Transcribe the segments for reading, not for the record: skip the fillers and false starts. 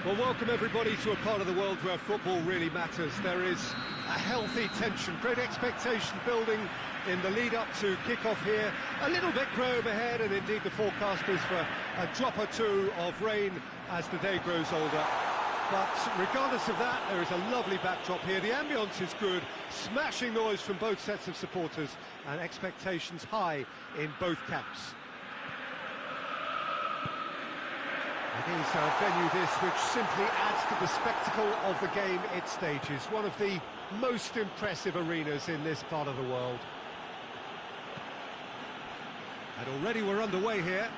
Well, welcome everybody to a part of the world where football really matters. There is a healthy tension, great expectation building in the lead-up to kick-off here. A little bit grey overhead, and indeed the forecast is for a drop or two of rain as the day grows older. But regardless of that, there is a lovely backdrop here. The ambience is good, smashing noise from both sets of supporters, and expectations high in both camps. It is a venue this which simply adds to the spectacle of the game it stages. One of the most impressive arenas in this part of the world. And already we're underway here.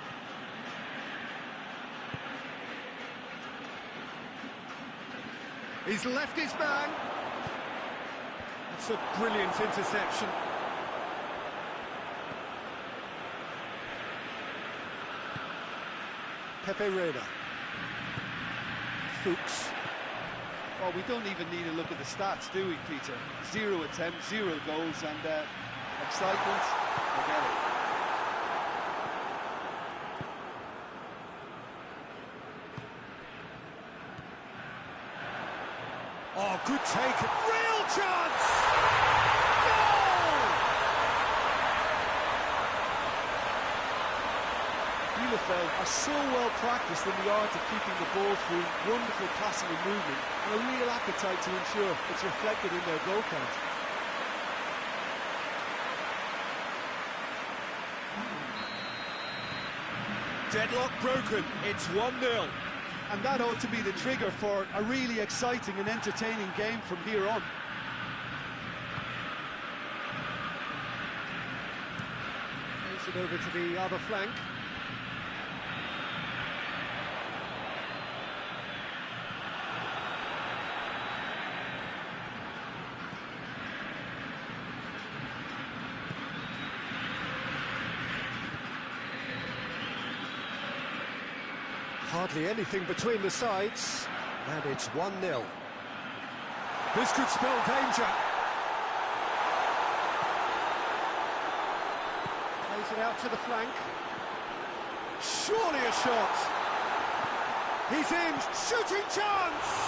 He's left his man. That's a brilliant interception. Pepe Reina. Fuchs. Well, we don't even need to look at the stats, do we, Peter? 0 attempts, 0 goals, and excitement, forget it. Oh, good take. Real chance! Goal! Bielefeld are so well practiced in the art of keeping the ball through, wonderful passing and movement, and a real appetite to ensure it's reflected in their goal count. Deadlock broken. It's 1-0. And that ought to be the trigger for a really exciting and entertaining game from here on. Plays it over to the other flank. Hardly anything between the sides, and it's 1-0. This could spell danger. Plays it out to the flank. Surely a shot. He's in, shooting chance!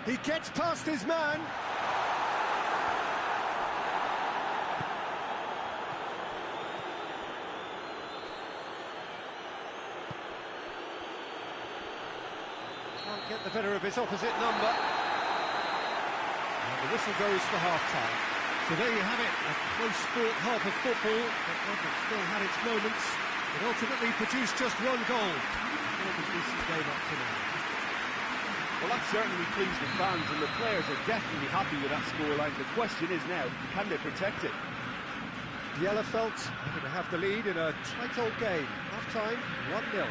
He gets past his man. Can't get the better of his opposite number. And the whistle goes for half-time. So there you have it, a close-fought half of football, but one that still had its moments. It ultimately produced just one goal. What a decent game up to now. Well, that certainly pleased the fans, and the players are definitely happy with that scoreline. The question is now, can they protect it? Bielefeld are going to have the lead in a tight old game. Half-time, 1-0.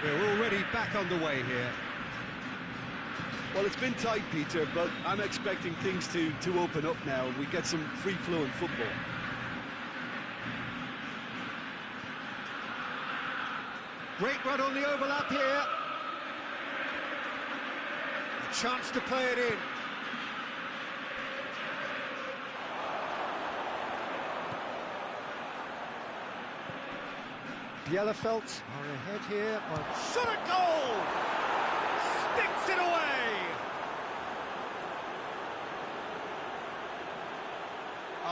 We're already back underway here. Well, it's been tight, Peter, but I'm expecting things to open up now, and we get some free-flowing football. Great run on the overlap here. A chance to play it in. Bielefeld are ahead here, but shot at goal! Sticks it away!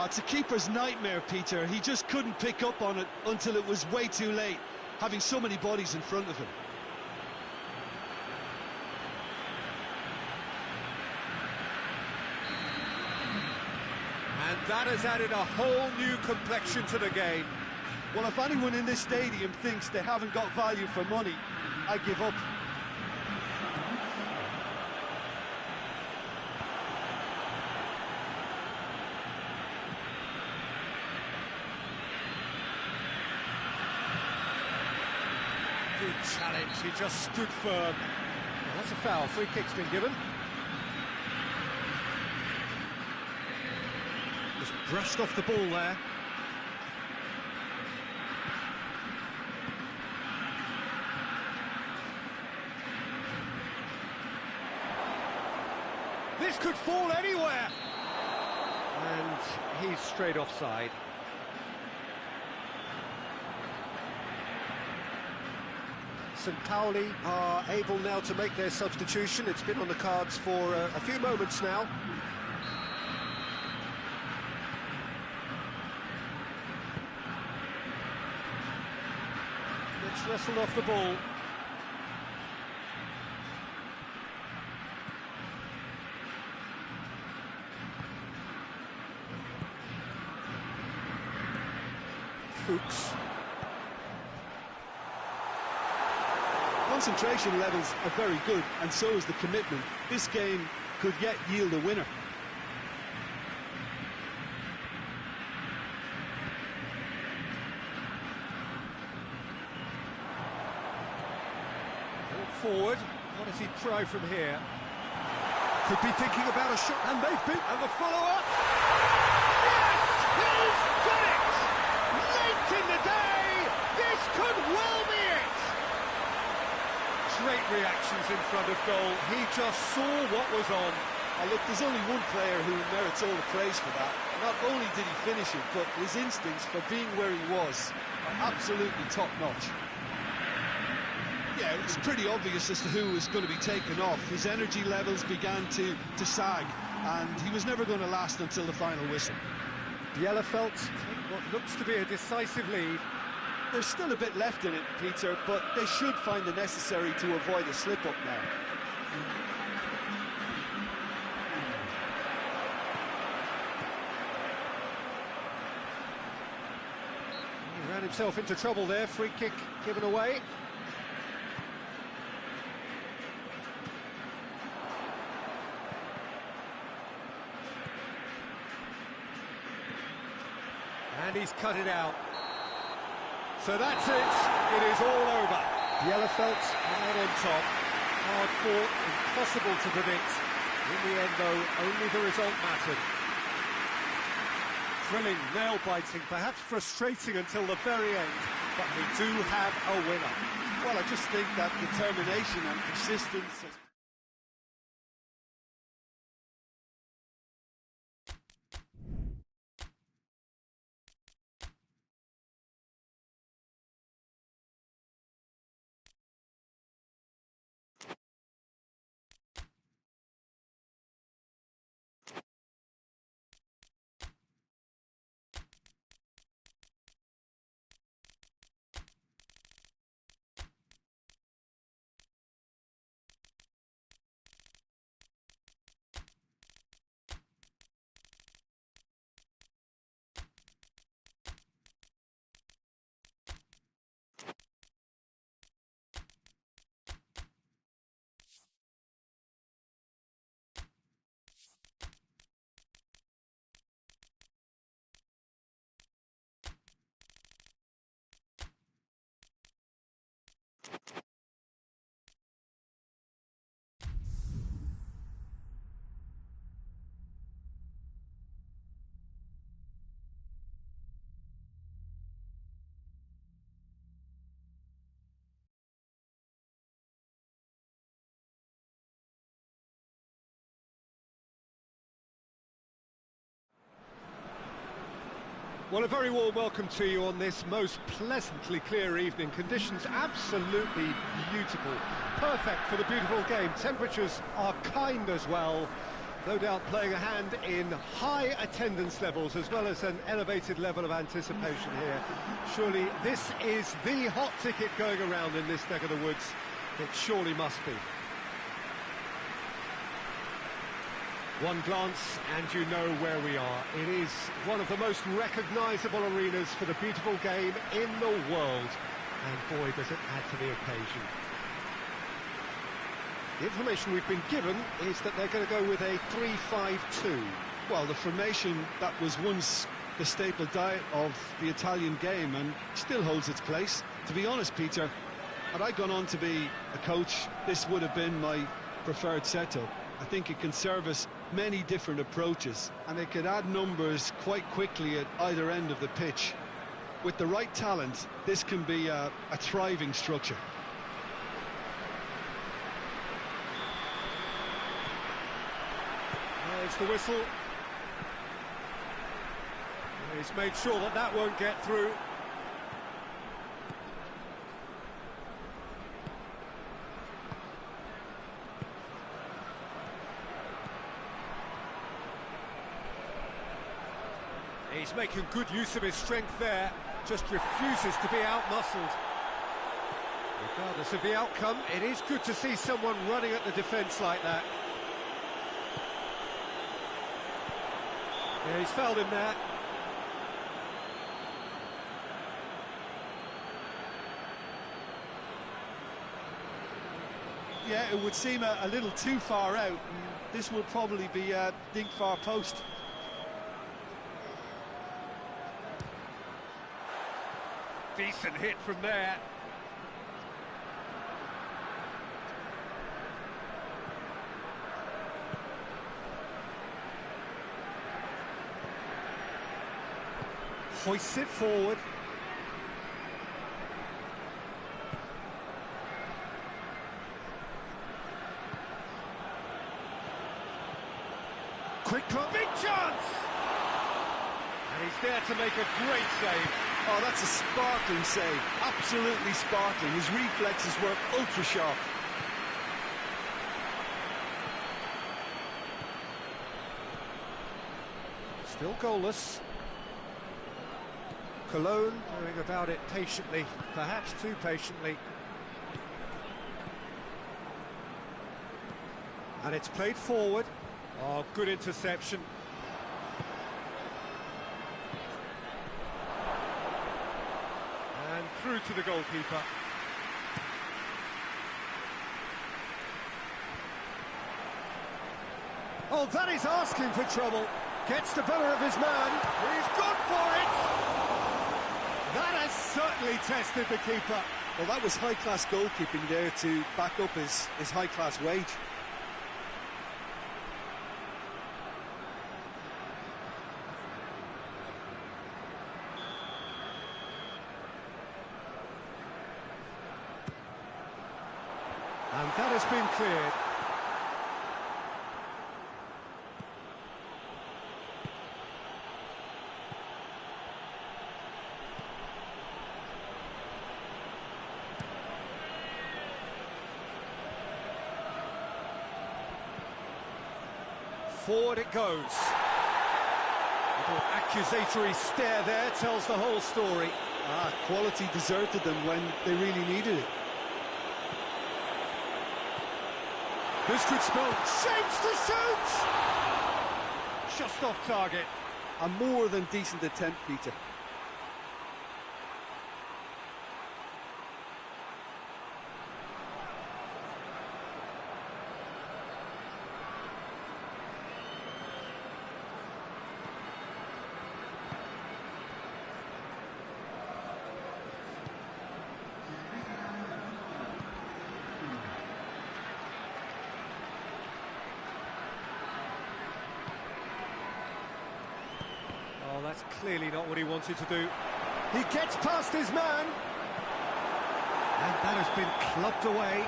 It's a keeper's nightmare, Peter. He just couldn't pick up on it until it was way too late, having so many bodies in front of him. And that has added a whole new complexion to the game. Well, if anyone in this stadium thinks they haven't got value for money, I give up. Good challenge, he just stood firm. Well, that's a foul, free kick's been given. Just brushed off the ball there. fall anywhere. And he's straight offside. St. Pauli are able now to make their substitution. It's been on the cards for a few moments now. Gets wrestled off the ball. Fuchs. Concentration levels are very good, and so is the commitment. This game could yet yield a winner. Forward, what does he try from here? Could be thinking about a shot, and they've been, and the follow-up! Yes! He's got it! Late in the day, this could well be it! Great reactions in front of goal, he just saw what was on. Oh, look, there's only one player who merits all the praise for that. Not only did he finish it, but his instincts for being where he was are absolutely top-notch. Yeah, it was pretty obvious as to who was going to be taken off. His energy levels began to sag, and he was never going to last until the final whistle. Bielefeld take what looks to be a decisive lead. There's still a bit left in it, Peter, but they should find the necessary to avoid a slip-up now. He ran himself into trouble there, free kick given away. And he's cut it out. So that's it. It is all over. Bielefeld right on top. Hard fought, impossible to predict. In the end, though, only the result mattered. Thrilling, nail-biting, perhaps frustrating until the very end, but we do have a winner. Well, I just think that determination and persistence... Well, a very warm welcome to you on this most pleasantly clear evening. Conditions absolutely beautiful. Perfect for the beautiful game. Temperatures are kind as well. No doubt playing a hand in high attendance levels as well as an elevated level of anticipation here. Surely this is the hot ticket going around in this neck of the woods. It surely must be. One glance and you know where we are. It is one of the most recognisable arenas for the beautiful game in the world. And boy, does it add to the occasion. The information we've been given is that they're going to go with a 3-5-2. Well, the formation that was once the staple diet of the Italian game and still holds its place. To be honest, Peter, had I gone on to be a coach, this would have been my preferred setup. I think it can service many different approaches, and it could add numbers quite quickly at either end of the pitch. With the right talent, this can be a thriving structure. There's the whistle. He's made sure that that won't get through. He's making good use of his strength there, just refuses to be out-muscled. Regardless of the outcome, it is good to see someone running at the defence like that. Yeah, he's fouled him there. Yeah, it would seem a little too far out. This will probably be a dink far post. Decent hit from there. Hoists it forward. Quick cut. Big chance! And he's there to make a great save. Oh, that's a sparkling save. Absolutely sparkling. His reflexes were ultra sharp. Still goalless. Cologne going about it patiently, perhaps too patiently. And it's played forward. Oh, good interception. And through to the goalkeeper. Oh, that is asking for trouble. Gets the better of his man. He's gone for it. That has certainly tested the keeper. Well, that was high-class goalkeeping there to back up his high-class wage. And that has been cleared. Forward it goes. Little accusatory stare there tells the whole story. Quality deserted them when they really needed it. This could spell shapes to shoot! Just off target. A more than decent attempt, Peter. Oh, that's clearly not what he wanted to do. He gets past his man. And that has been clubbed away.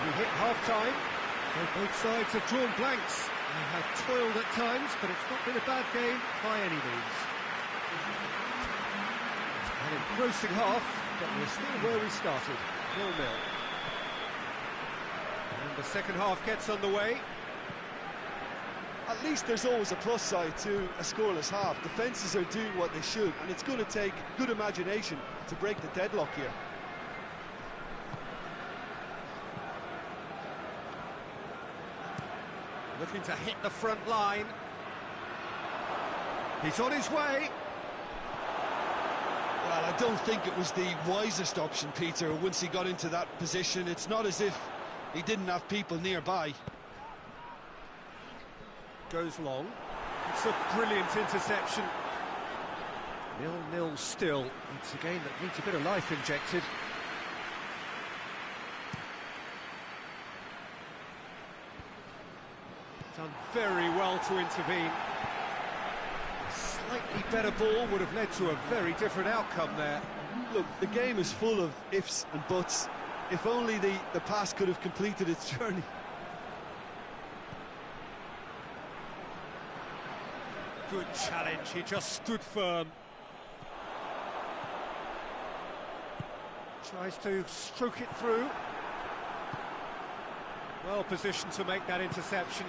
We hit half-time, so both sides have drawn blanks. They have toiled at times, but it's not been a bad game by any means. An engrossing half, but we're still where we started, 0-0. And the second half gets underway. At least there's always a plus side to a scoreless half. Defences are doing what they should, and it's going to take good imagination to break the deadlock here. Looking to hit the front line. He's on his way. Well, I don't think it was the wisest option, Peter, once he got into that position. It's not as if he didn't have people nearby. Goes long. It's a brilliant interception. 0-0 still. It's a game that needs a bit of life injected. Done very well to intervene. A slightly better ball would have led to a very different outcome there. Look, the game is full of ifs and buts. If only the pass could have completed its journey. Good challenge, he just stood firm. Tries to stroke it through. Well positioned to make that interception.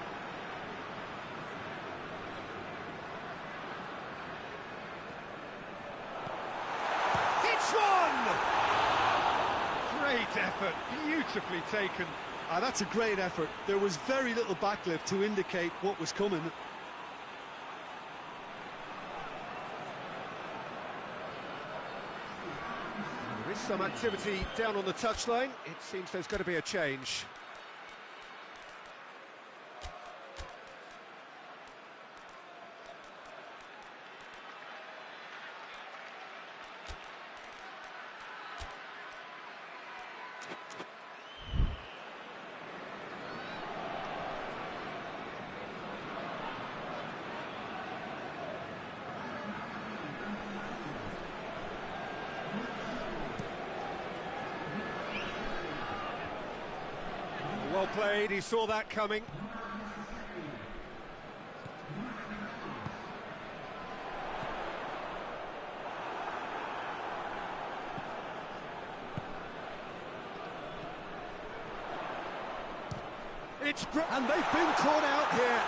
It's one! Great effort, beautifully taken. That's a great effort. There was very little backlift to indicate what was coming. There is some activity down on the touchline. It seems there's going to be a change. Well played, he saw that coming. And they've been caught out here.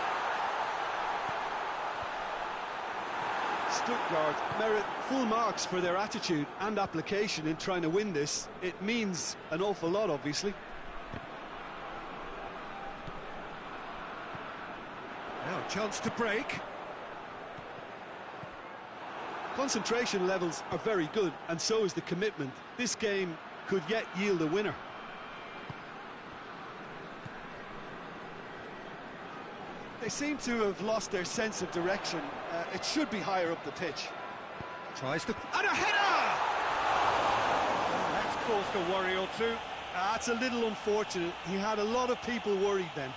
Stuttgart merit full marks for their attitude and application in trying to win this. It means an awful lot, obviously. Now, chance to break. Concentration levels are very good, and so is the commitment. This game could yet yield a winner. They seem to have lost their sense of direction. It should be higher up the pitch. Tries to... And a header! That's caused a worry or two. That's a little unfortunate. He had a lot of people worried then.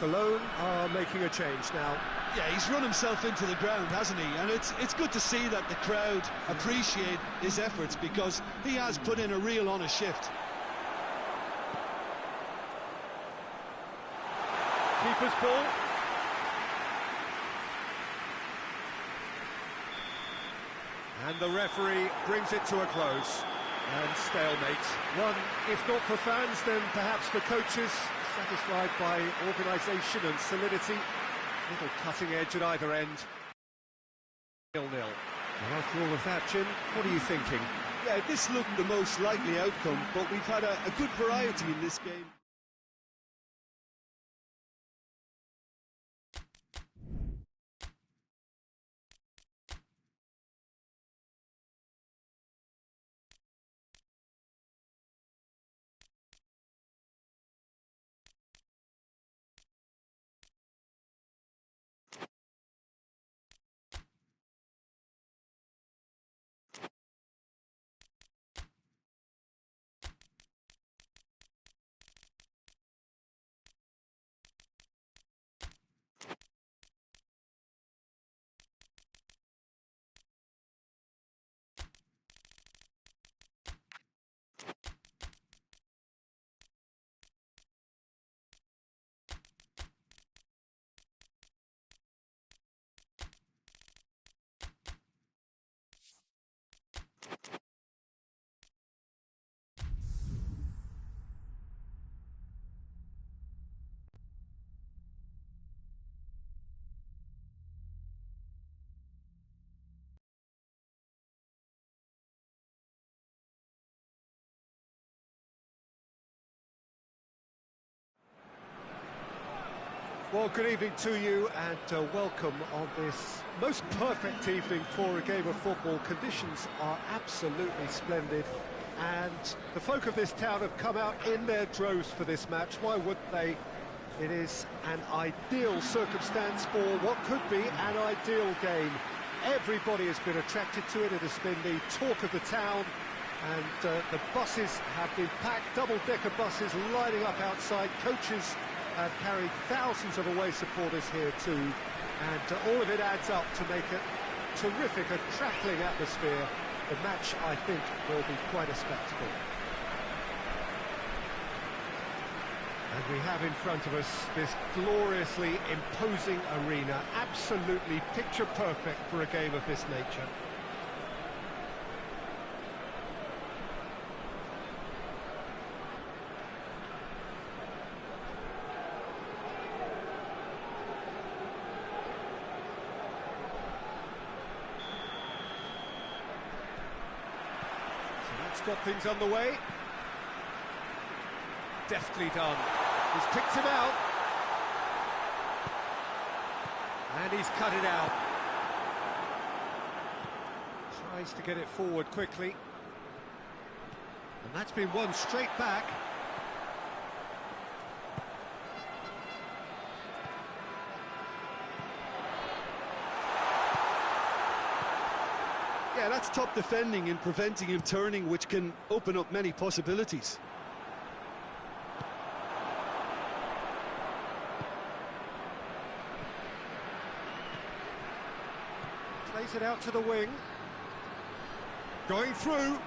KOLN are making a change now. Yeah, he's run himself into the ground, hasn't he? And it's good to see that the crowd appreciate his efforts, because he has put in a real honest shift. Keeper's ball. And the referee brings it to a close. And stalemate. One, if not for fans, then perhaps for coaches, satisfied by organisation and solidity. Little cutting edge at either end. 0-0. Well, after all of that, Jim, what are you thinking? Yeah, this looked the most likely outcome, but we've had a good variety in this game. Well, good evening to you, and welcome on this most perfect evening for a game of football. Conditions are absolutely splendid, and the folk of this town have come out in their droves for this match. Why wouldn't they? It is an ideal circumstance for what could be an ideal game. Everybody has been attracted to it. It has been the talk of the town, and the buses have been packed, double-decker buses lining up outside. Coaches have carried thousands of away supporters here too, and all of it adds up to make it terrific, a crackling atmosphere. The match, I think, will be quite a spectacle. We have in front of us this gloriously imposing arena, absolutely picture perfect for a game of this nature. So that's got things underway. Deftly done. He's picked him out. And he's cut it out. Tries to get it forward quickly. And that's been won straight back. Yeah, that's top defending and preventing him turning, which can open up many possibilities. Plays it out to the wing. Going through.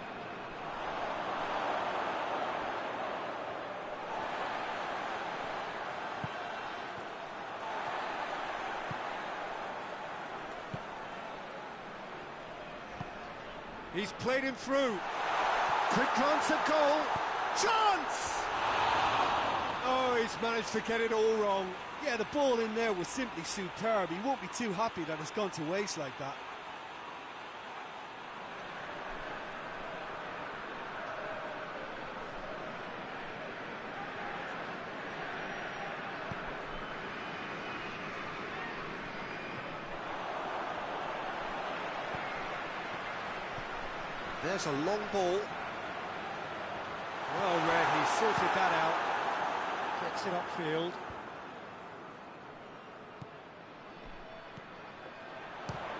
He's played him through. Quick glance at goal. Chance! Oh, he's managed to get it all wrong. Yeah, the ball in there was simply superb. He won't be too happy that it's gone to waste like that. There's a long ball. Well read, he sorted that out. Gets it upfield.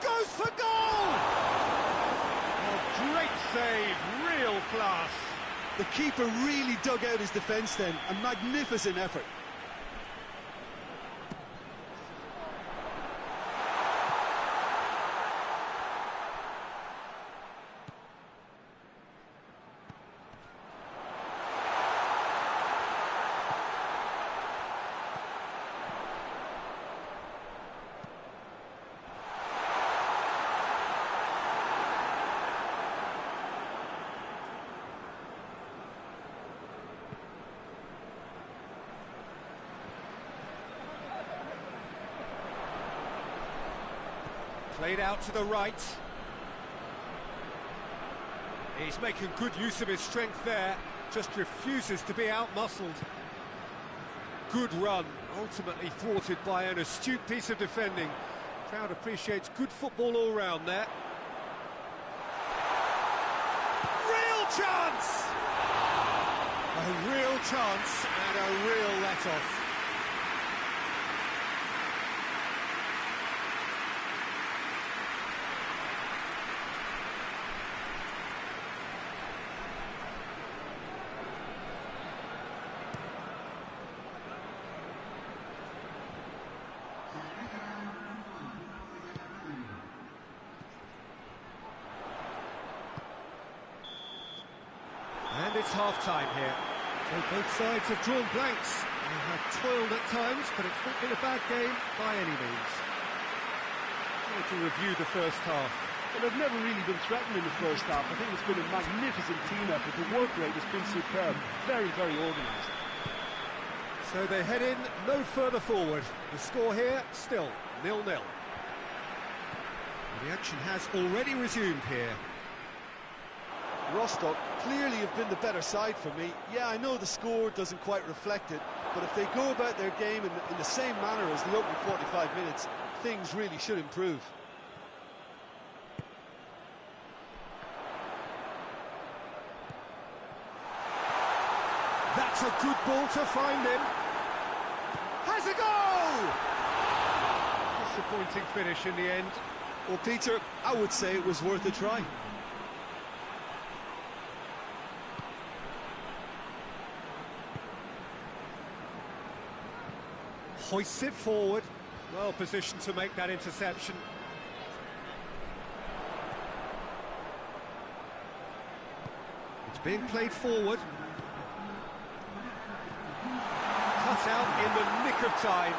Goes for goal! Oh, great save, real class. The keeper really dug out his defence then. A magnificent effort. Played out to the right. He's making good use of his strength there, just refuses to be out-muscled. Good run, ultimately thwarted by an astute piece of defending. Crowd appreciates good football all round there. Real chance! A real chance and a real let-off. And it's half-time here. So both sides have drawn blanks. They have toiled at times, but it's not been a bad game by any means. To review the first half. Well, they've never really been threatened in the first half. I think it's been a magnificent team effort. The work rate has been superb. Very, very organised. So they head in no further forward. The score here, still 0-0. The action has already resumed here. Rostock clearly have been the better side for me. Yeah, I know the score doesn't quite reflect it, but if they go about their game in the same manner as the opening 45 minutes, things really should improve. That's a good ball to find him. Has a goal! Disappointing finish in the end. Well, Peter, I would say it was worth a try. Hoists it forward. Well positioned to make that interception. It's being played forward. cut out in the nick of time.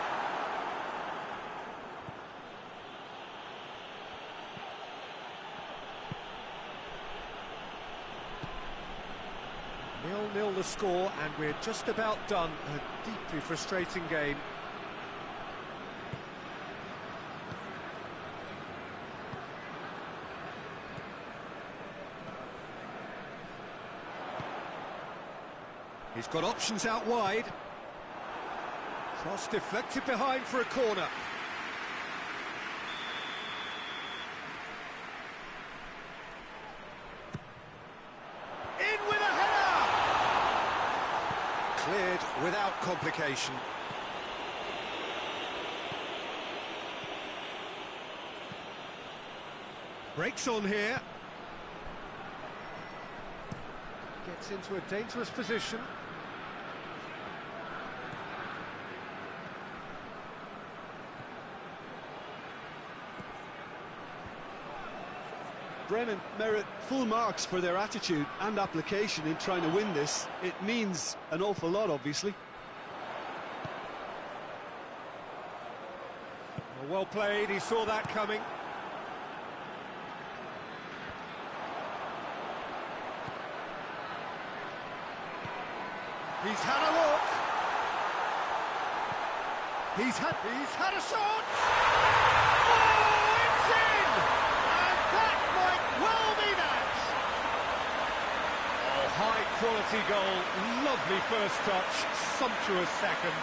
Nil-nil the score, and we're just about done. A deeply frustrating game. He's got options out wide. Cross deflected behind for a corner. In with a header! Cleared without complication. Breaks on here. Gets into a dangerous position. Bremen merit full marks for their attitude and application in trying to win this. It means an awful lot, obviously. Well played, he saw that coming. He's had a look. He's had a shot. Oh, it's in! And that might well be that. Oh, high quality goal. Lovely first touch. Sumptuous second.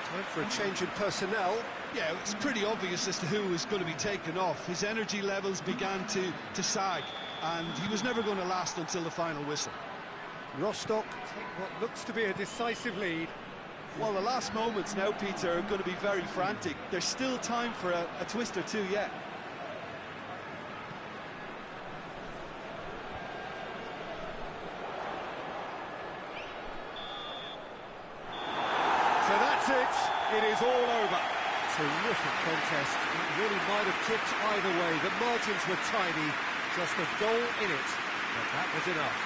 Time for a change in personnel. Yeah, it's pretty obvious as to who was going to be taken off. His energy levels began to sag, and he was never going to last until the final whistle. Rostock take what looks to be a decisive lead. Well, the last moments now, Peter, are going to be very frantic. There's still time for a twist or two yet. So that's it. It is all over. Terrific contest. It really might have tipped either way. The margins were tiny, just a goal in it, but that was enough.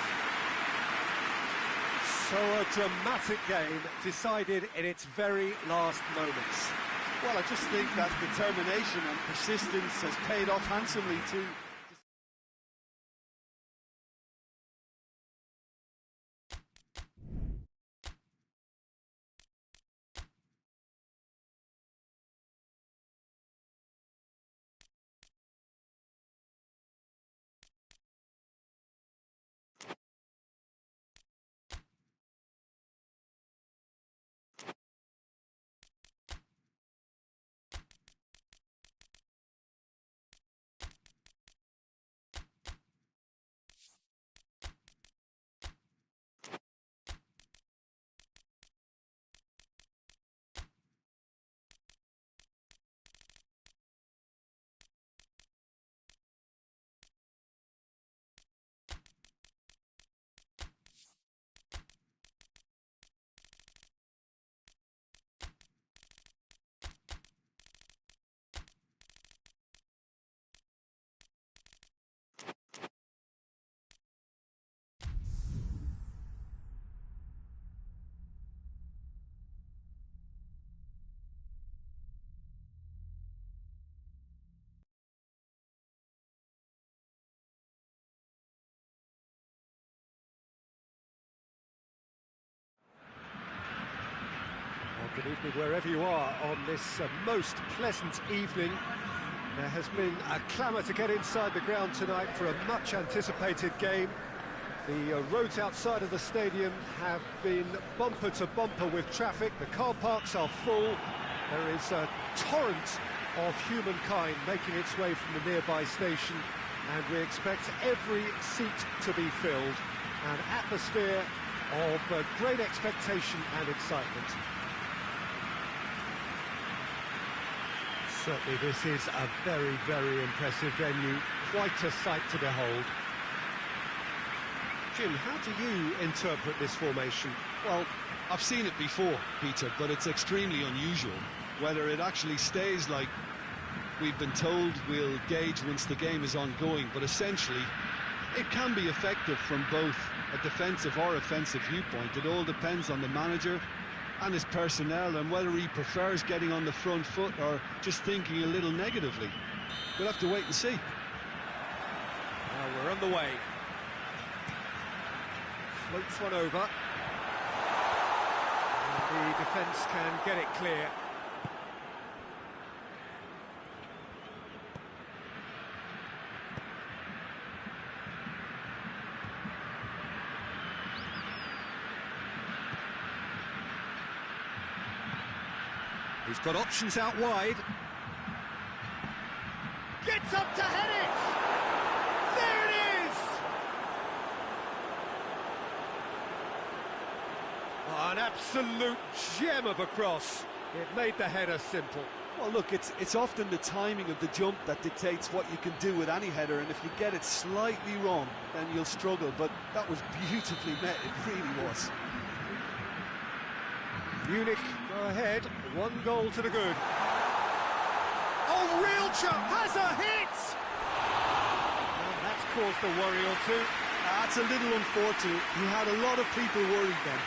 So a dramatic game decided in its very last moments. Well, I just think that determination and persistence has paid off handsomely too. Good evening wherever you are on this most pleasant evening. There has been a clamour to get inside the ground tonight for a much anticipated game. The roads outside of the stadium have been bumper to bumper with traffic. The car parks are full. There is a torrent of humankind making its way from the nearby station, and we expect every seat to be filled. An atmosphere of great expectation and excitement. Certainly this is a very, very impressive venue, quite a sight to behold. Jim, how do you interpret this formation? Well, I've seen it before, Peter, but it's extremely unusual. Whether it actually stays like we've been told, we'll gauge once the game is ongoing, but essentially It can be effective from both a defensive or offensive viewpoint. It all depends on the manager and his personnel and whether he prefers getting on the front foot or just thinking a little negatively. We'll have to wait and see. Now we're on the way. Floats one over. And the defence can get it clear. He's got options out wide. Gets up to head it! There it is! Oh, an absolute gem of a cross. It made the header simple. Well, look, it's often the timing of the jump that dictates what you can do with any header, and if you get it slightly wrong, then you'll struggle, but that was beautifully met, it really was. Munich go ahead, 1 goal to the good. Oh, real chance, has a hit! Well, that's caused a worry or two. That's a little unfortunate. He had a lot of people worried then.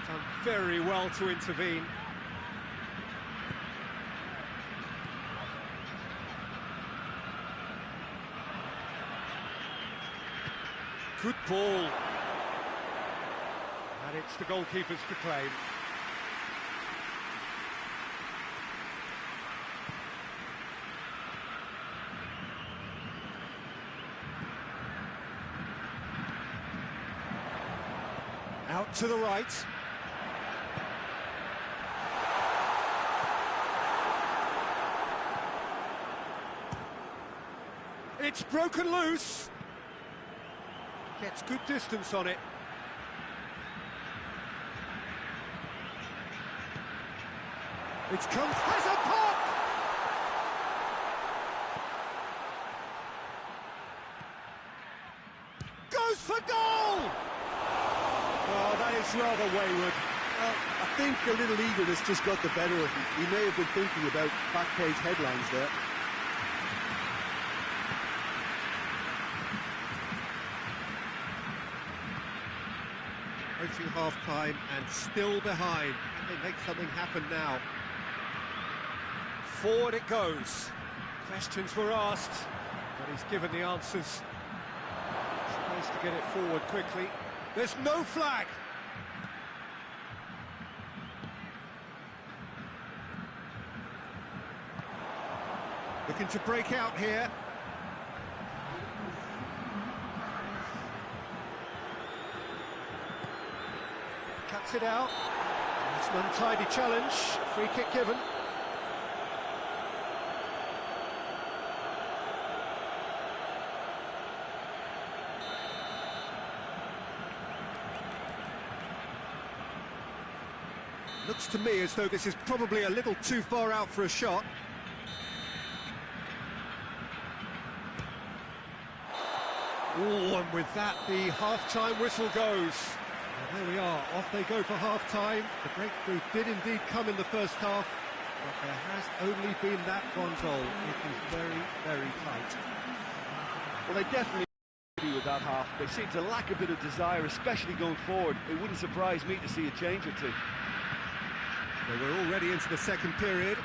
Done very well to intervene. Good ball. And it's the goalkeeper's to claim. Out to the right. It's broken loose. Gets good distance on it. It's come, has a pop! Goes for goal! Oh, that is rather wayward. Well, I think a little eagerness just got the better of him. He may have been thinking about back page headlines there. Approaching half-time and still behind. Can they make something happen now? Forward it goes. Questions were asked, but he's given the answers. Tries to get it forward quickly. There's no flag! Looking to break out here. Cuts it out. It's an untidy challenge. Free kick given. Looks to me as though this is probably a little too far out for a shot. Oh, and with that, the half-time whistle goes. And there we are, off they go for half-time. The breakthrough did indeed come in the first half, but there has only been that one goal. It was very, very tight. Well, they definitely with that half. They seem to lack a bit of desire, especially going forward. It wouldn't surprise me to see a change or two. So we're already into the second period.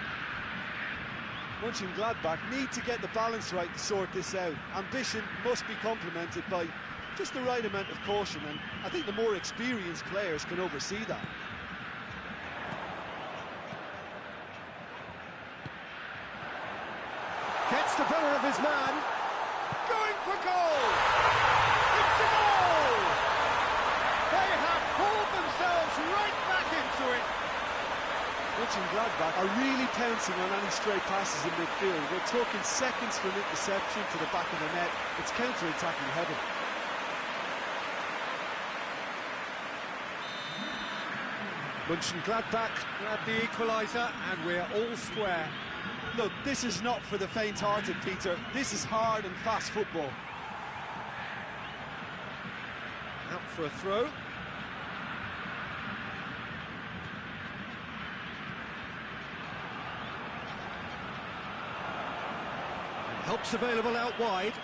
Mönchengladbach need to get the balance right to sort this out. Ambition must be complemented by just the right amount of caution, and I think the more experienced players can oversee that. Gets the better of his man. Going for goal! It's a goal! They have pulled themselves right back into it. Mönchengladbach are really pouncing on any stray passes in midfield. We're talking seconds from interception to the back of the net. It's counter-attacking heaven. Mönchengladbach grab the equaliser, and we're all square. Look, this is not for the faint-hearted, Peter. This is hard and fast football. Out for a throw. And help's available out wide.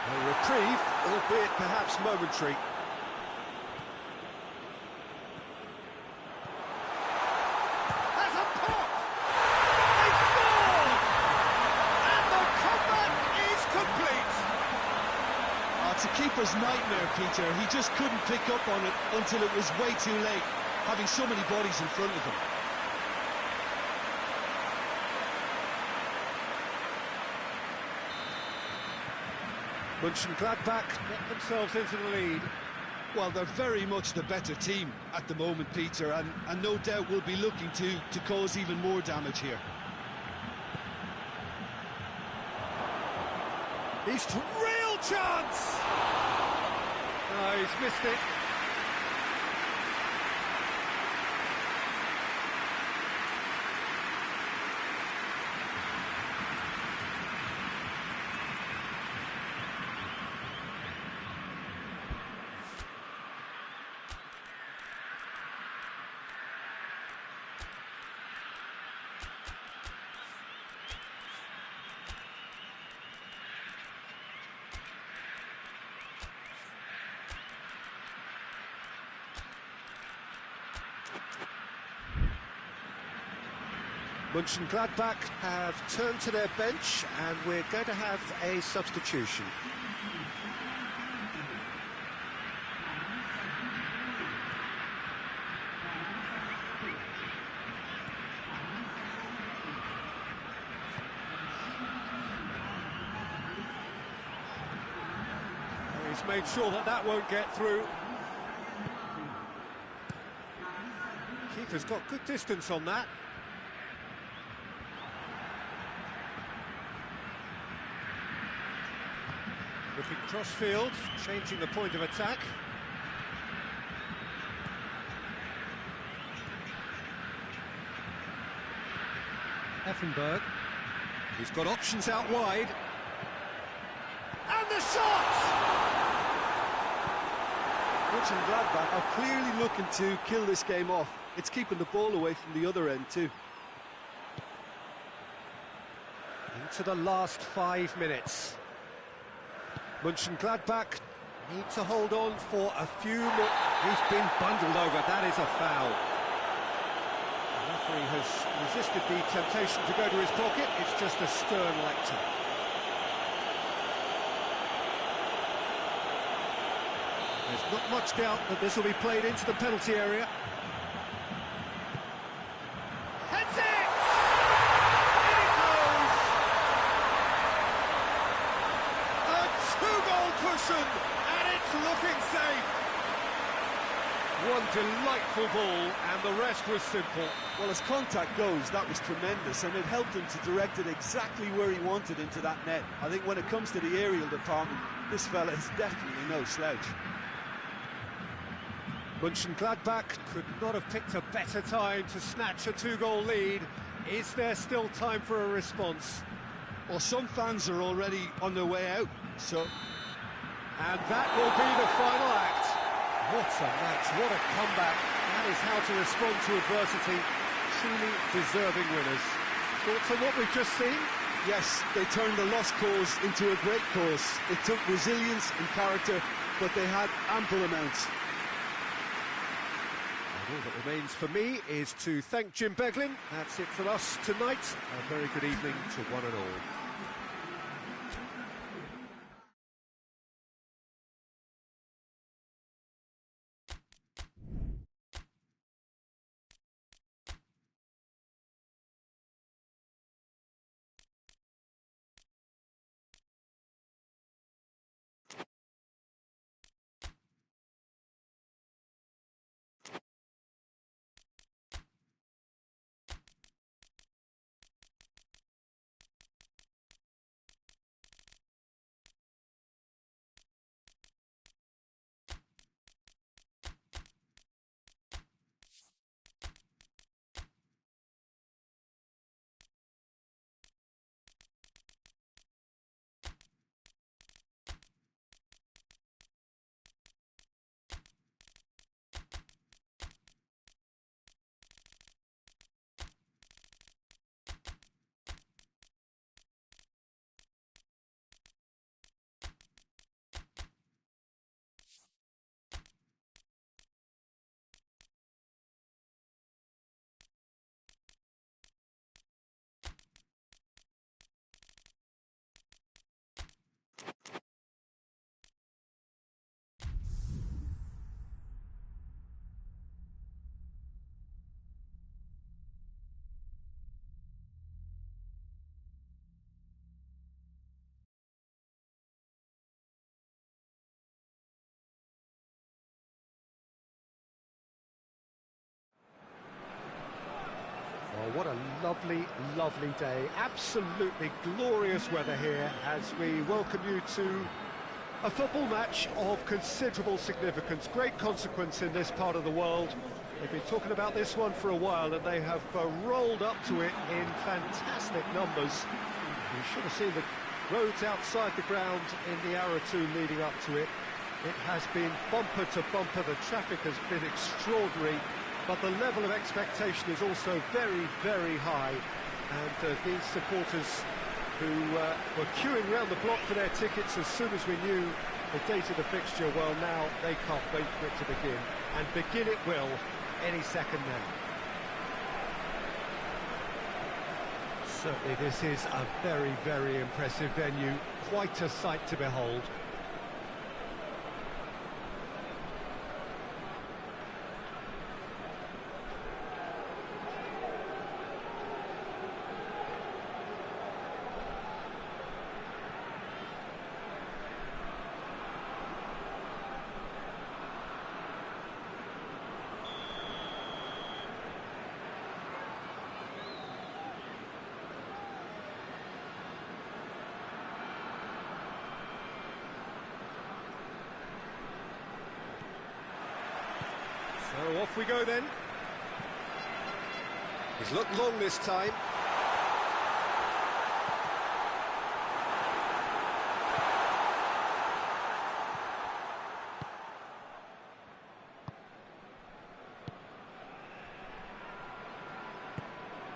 A reprieve, albeit perhaps momentary. Has a pop! They scored! And the comeback is complete! It's a keeper's nightmare, Peter. He just couldn't pick up on it until it was way too late, having so many bodies in front of him. Mönchengladbach get themselves into the lead. Well, they're very much the better team at the moment, Peter, and no doubt will be looking to cause even more damage here. He's real chance! No, he's missed it. Mönchengladbach have turned to their bench, and we're going to have a substitution. He's made sure that that won't get through. Keeper's got good distance on that. Looking cross-field, changing the point of attack. Effenberg. He's got options out wide. And the shot! Mönchengladbach are clearly looking to kill this game off. It's keeping the ball away from the other end too. Into the last 5 minutes. Mönchengladbach need to hold on for a few more. He's been bundled over. That is a foul. The referee has resisted the temptation to go to his pocket. It's just a stern lecture. There's not much doubt that this will be played into the penalty area. Heads it! Cushion, and it's looking safe. One delightful ball, and the rest was simple. Well, as contact goes, that was tremendous, and it helped him to direct it exactly where he wanted into that net. I think when it comes to the aerial department, this fella is definitely no slouch. Mönchengladbach could not have picked a better time to snatch a 2-goal lead. Is there still time for a response? Well, some fans are already on their way out, so... And that will be the final act. What a match, what a comeback. That is how to respond to adversity. Truly deserving winners. Thoughts on what we've just seen? Yes, they turned a lost cause into a great cause. It took resilience and character, but they had ample amounts. And all that remains for me is to thank Jim Beglin. That's it for us tonight. A very good evening to one and all. what a lovely, lovely day. Absolutely glorious weather here as we welcome you to a football match of considerable significance, great consequence in this part of the world. They've been talking about this one for a while and they have rolled up to it in fantastic numbers. You should have seen the roads outside the ground in the hour or two leading up to it. It has been bumper to bumper, the traffic has been extraordinary, but the level of expectation is also very, very high. And these supporters who were queuing around the block for their tickets as soon as we knew the date of the fixture, well, now they can't wait for it to begin. And begin it will any second now. Certainly this is a very, very impressive venue, quite a sight to behold. So off we go then. He's looked long this time.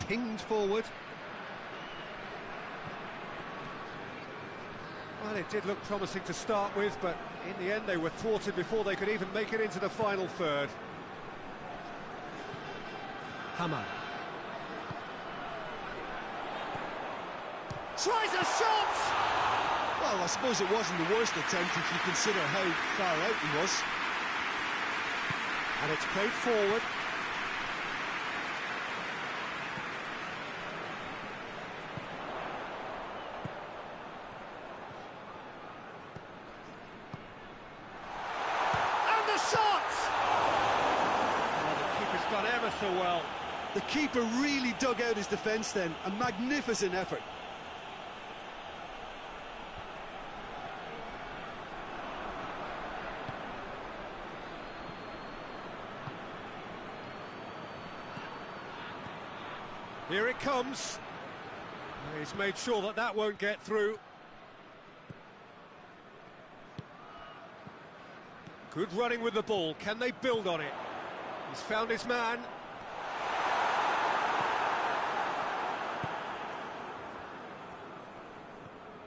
Pinged forward. Well, it did look promising to start with, but in the end they were thwarted before they could even make it into the final third. Hammer. Tries a shot! Well, I suppose it wasn't the worst attempt if you consider how far out he was. And it's played forward. And the shot! Oh, the keeper's done ever so well. The keeper really dug out his defence then, a magnificent effort. Here it comes. He's made sure that that won't get through. Good running with the ball. Can they build on it? He's found his man.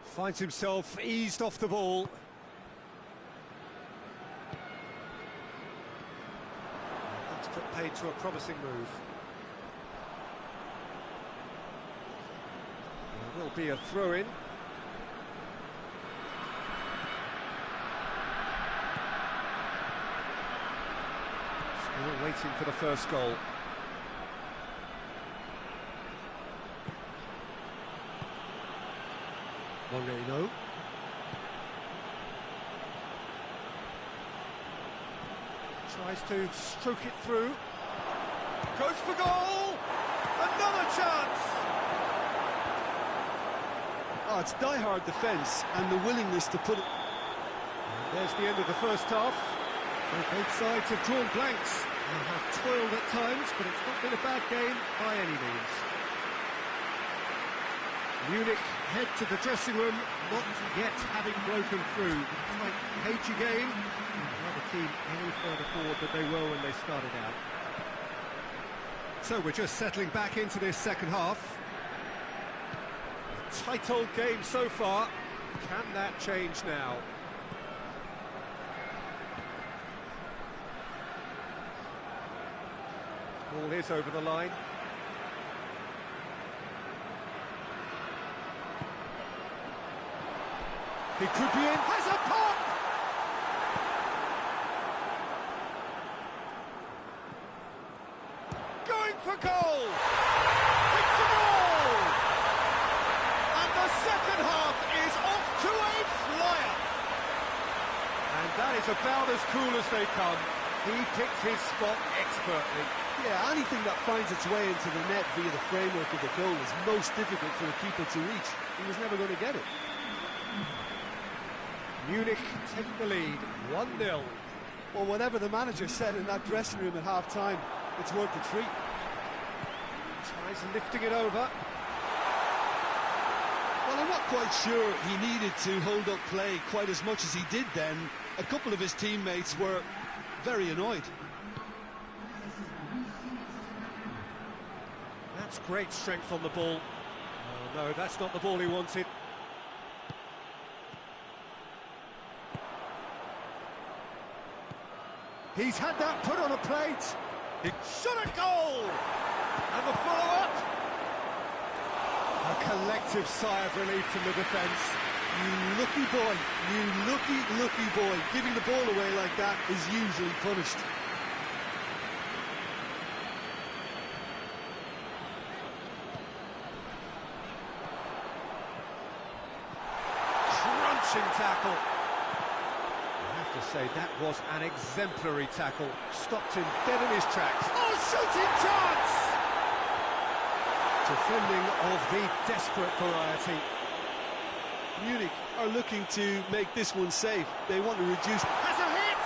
Finds himself eased off the ball. That's put paid to a promising move. There will be a throw-in. Still waiting for the first goal. Torneo. Tries to stroke it through. Goes for goal! Another chance! Oh, it's die-hard defence and the willingness to put it... And there's the end of the first half. Both sides have drawn blanks. They have toiled at times, but it's not been a bad game by any means. Munich head to the dressing room, not yet having broken through. Quite cagey game. Another team any further forward than they were when they started out. So we're just settling back into this second half. A tight old game so far. Can that change now? Ball is over the line. He could be in, has a pop! Going for goal! It's a goal! And the second half is off to a flyer! And that is about as cool as they come. He picked his spot expertly. Yeah, anything that finds its way into the net via the framework of the goal is most difficult for the keeper to reach. He was never going to get it. Munich take the lead, 1-0. Well, whatever the manager said in that dressing room at half-time, it's worth the treat. Tries lifting it over. Well, I'm not quite sure he needed to hold up play quite as much as he did then. A couple of his teammates were very annoyed. That's great strength on the ball. Oh, no, that's not the ball he wanted. He's had that put on a plate. He shot a goal! And the follow-up. A collective sigh of relief from the defence. You lucky boy, you lucky boy. Giving the ball away like that is usually punished. Crunching tackle. I have to say, that was an exemplary tackle. Stopped him dead in his tracks. Oh, shooting chance! Defending of the desperate variety. Munich are looking to make this one safe. They want to reduce... Has a hit!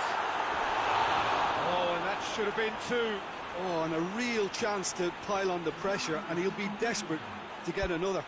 Oh, and that should have been two. Oh, and a real chance to pile on the pressure, and he'll be desperate to get another.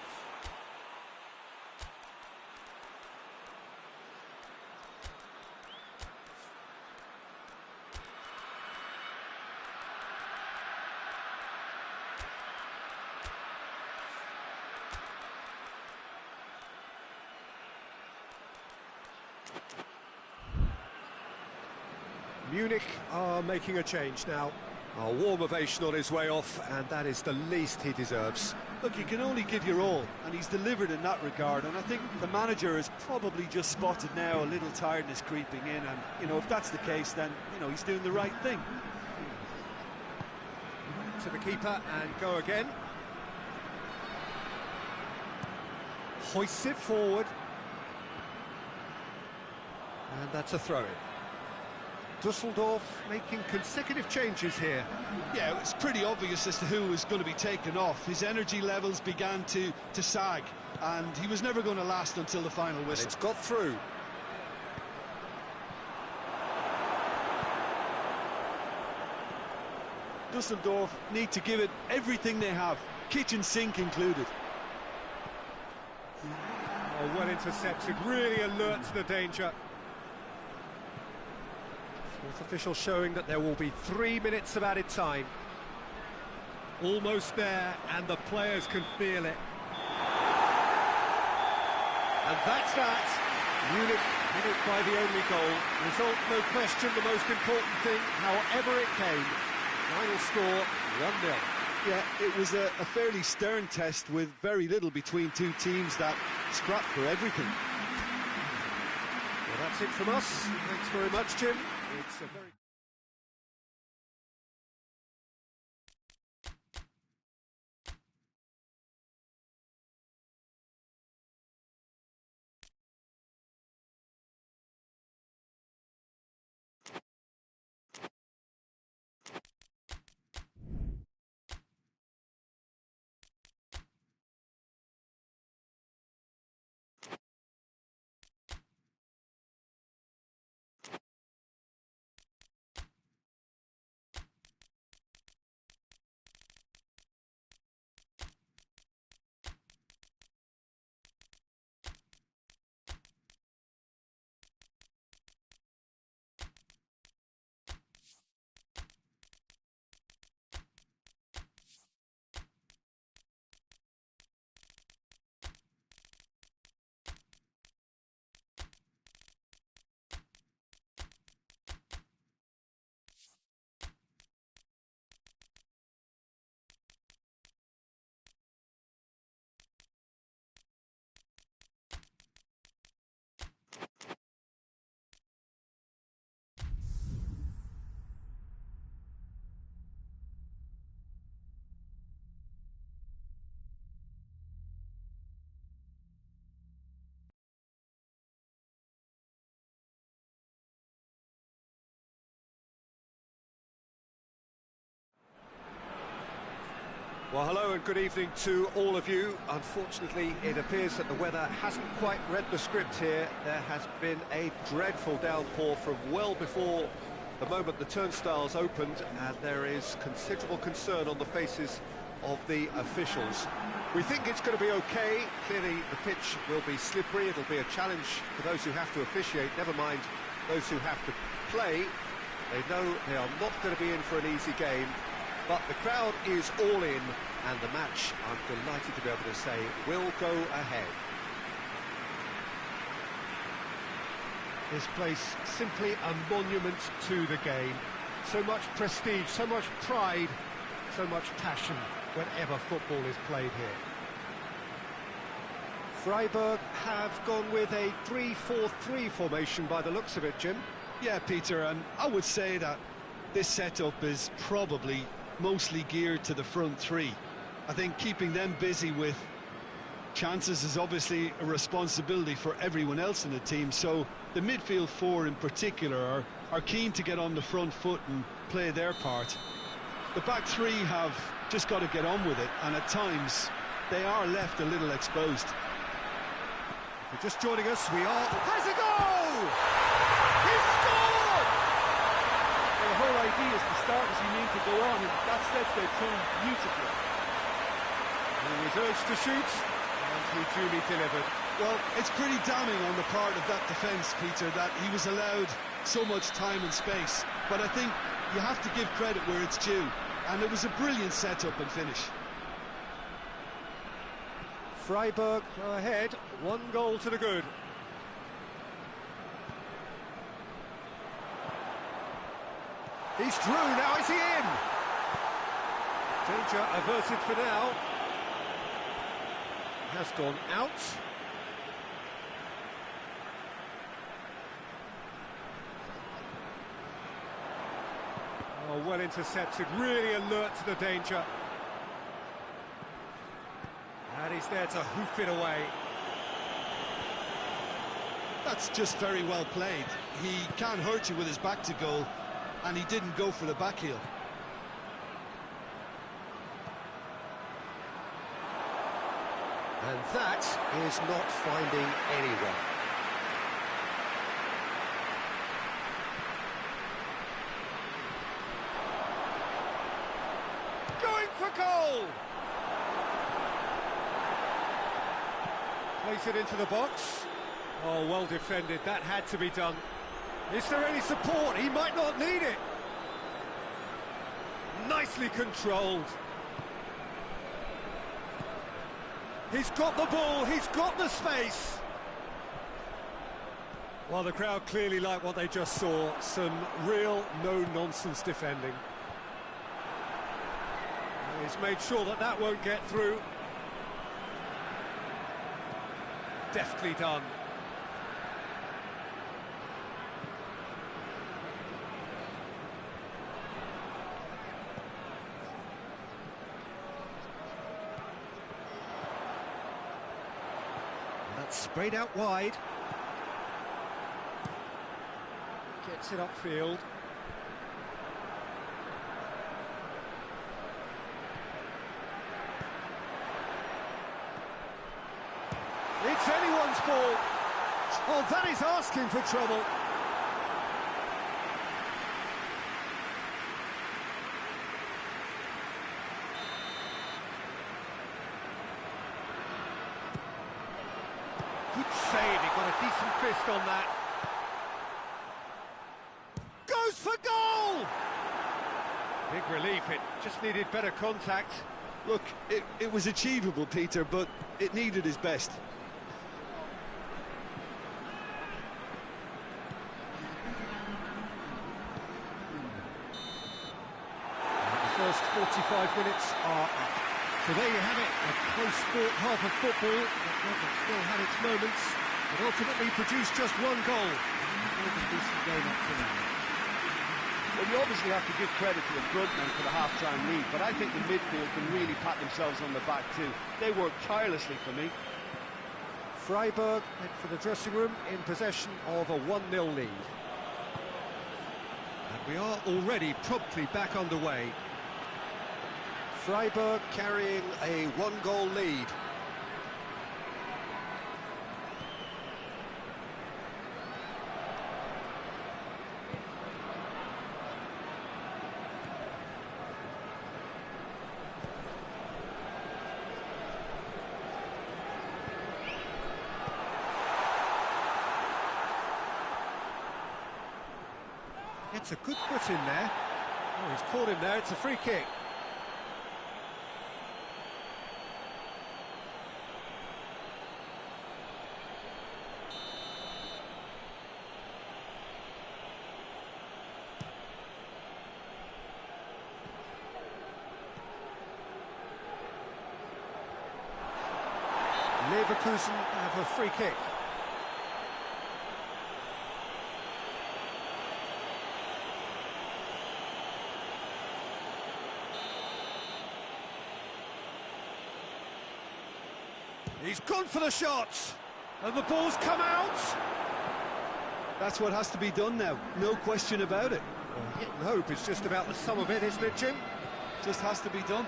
Munich are making a change now. A warm ovation on his way off, and that is the least he deserves. Look, you can only give your all, and he's delivered in that regard, and I think the manager has probably just spotted now a little tiredness creeping in, and, you know, if that's the case, then, you know, he's doing the right thing. To the keeper, and go again. Hoists it forward. And that's a throw-in. Düsseldorf making consecutive changes here. Yeah, it's pretty obvious as to who was going to be taken off. His energy levels began to sag, and he was never going to last until the final whistle. And it's got through. Düsseldorf need to give it everything they have, kitchen sink included. Oh, well intercepted, really alert to the danger. Fourth official showing that there will be 3 minutes of added time. Almost there, and the players can feel it. And that's that. Munich did it by the only goal. Result, no question, the most important thing, however it came. Final score, 1-0. Yeah, it was a fairly stern test with very little between two teams that scrapped for everything. Well, that's it from us. Thanks very much, Jim. It's a very... Well, hello and good evening to all of you. Unfortunately, it appears that the weather hasn't quite read the script here. There has been a dreadful downpour from well before the moment the turnstiles opened, and there is considerable concern on the faces of the officials. We think it's going to be okay. Clearly, the pitch will be slippery. It'll be a challenge for those who have to officiate, never mind those who have to play. They know they are not going to be in for an easy game. But the crowd is all in, and the match, I'm delighted to be able to say, will go ahead. This place, simply a monument to the game. So much prestige, so much pride, so much passion whenever football is played here. Freiburg have gone with a 3-4-3 formation by the looks of it, Jim. Yeah, Peter, and I would say that this setup is probably mostly geared to the front three. I think keeping them busy with chances is obviously a responsibility for everyone else in the team, so the midfield four in particular are keen to get on the front foot and play their part. The back three have just got to get on with it, and at times they are left a little exposed. If you're just joining us, we are... Has a goal! He scored! The whole idea is to start as you need to go on, and that sets their tone beautifully. He was urged to shoot, and he duly delivered. Well, it's pretty damning on the part of that defence, Peter, that he was allowed so much time and space. But I think you have to give credit where it's due, and it was a brilliant setup and finish. Freiburg go ahead, 1 goal to the good. He's through, now is he in? Danger averted for now. Has gone out. Oh, well intercepted, really alert to the danger. And he's there to hoof it away. That's just very well played. He can't hurt you with his back to goal, and he didn't go for the back heel. And that is not finding anyone. Going for goal! Place it into the box. Oh, well defended, that had to be done. Is there any support? He might not need it. Nicely controlled. He's got the ball, he's got the space. Well, the crowd clearly like what they just saw. Some real no-nonsense defending. He's made sure that that won't get through. Deftly done. That's sprayed out wide. Gets it upfield. It's anyone's ball. Oh, that is asking for trouble. Good save, he got a decent fist on that. Goes for goal! Big relief, it just needed better contact. Look, it was achievable, Peter, but it needed his best. First 45 minutes are up. So there you have it, a close-fought half of football that still had its moments, but ultimately produced just 1 goal. It was a decent game up to now. Well, you obviously have to give credit to the front men for the half-time lead, but I think the midfield can really pat themselves on the back too. They worked tirelessly for me. Freiburg head for the dressing room in possession of a 1-0 lead. And we are already promptly back underway. Freiburg carrying a one-goal lead. It's a good foot in there. Oh, he's caught him there. It's a free kick. Leverkusen have a free kick. He's gone for the shots, and the ball's come out. That's what has to be done now, no question about it. Well, hit and hope is just about the sum of it, isn't it, Jim? Just has to be done.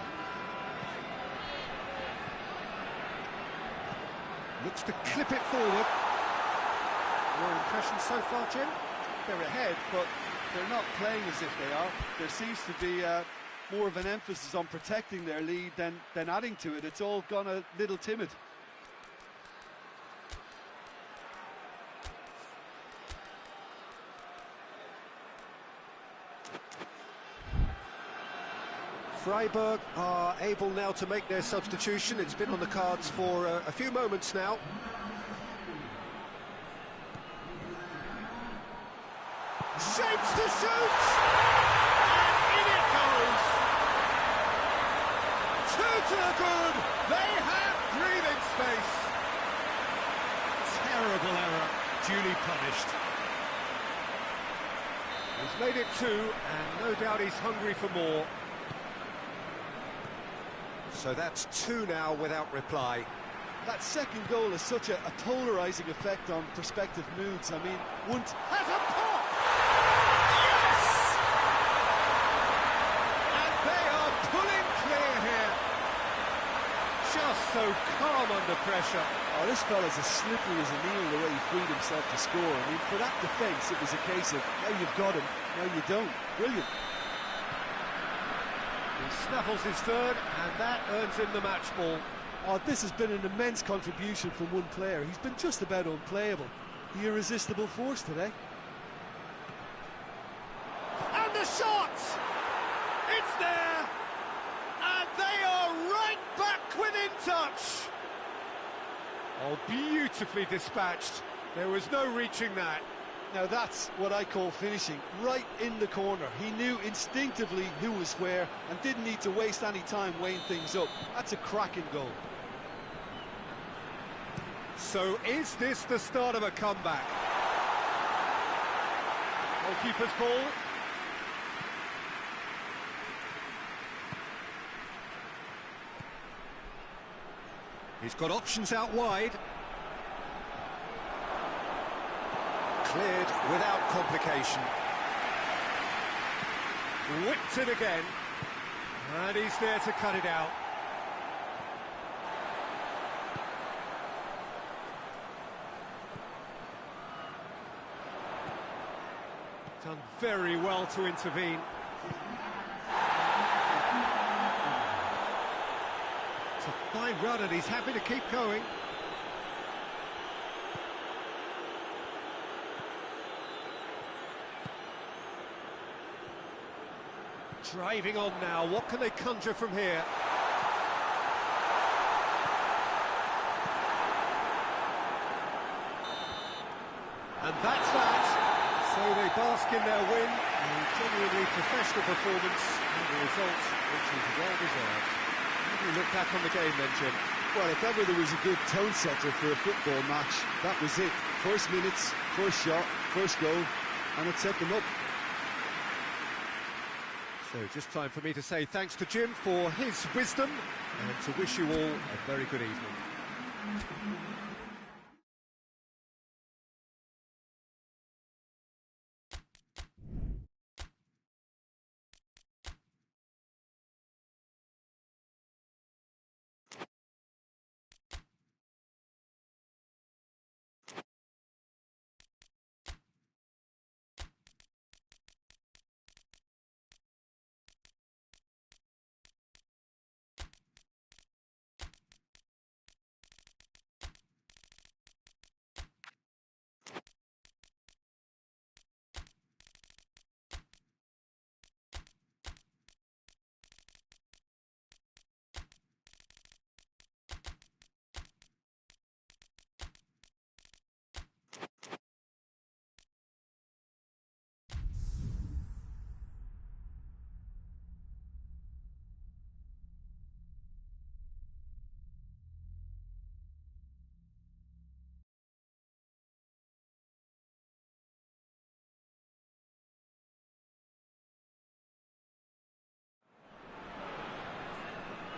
Looks to clip it forward. Your impression so far, Jim? They're ahead, but they're not playing as if they are. There seems to be more of an emphasis on protecting their lead than adding to it. It's all gone a little timid. Freiburg are able now to make their substitution. It's been on the cards for a few moments now. Shapes to shoot! And in it goes! Two to the good! They have breathing space! Terrible error, duly punished. He's made it two, and no doubt he's hungry for more. So that's two now without reply. That second goal has such a polarising effect on prospective moods. I mean, one has a pop! Yes! And they are pulling clear here. Just so calm under pressure. Oh, this fella's as slippery as a needle the way he freed himself to score. I mean, for that defence, it was a case of, now you've got him, now you don't. Brilliant. He snaffles his third, and that earns him the match ball. Oh, this has been an immense contribution from one player. He's been just about unplayable. The irresistible force today. And the shot! It's there! And they are right back within touch! Oh, beautifully dispatched. There was no reaching that. Now that's what I call finishing, right in the corner. He knew instinctively who was where and didn't need to waste any time weighing things up. That's a cracking goal. So is this the start of a comeback? Goalkeeper's ball. He's got options out wide. Cleared without complication. Whipped it again. And he's there to cut it out. Done very well to intervene. It's a fine run and he's happy to keep going. Driving on now, what can they conjure from here? And that's that. So they bask in their win, a genuinely professional performance, and the result which is well deserved. How do you look back on the game then, Jim? Well, if ever there was a good tone setter for a football match, that was it. First minutes, first shot, first goal, and it set them up. So just time for me to say thanks to Jim for his wisdom and to wish you all a very good evening.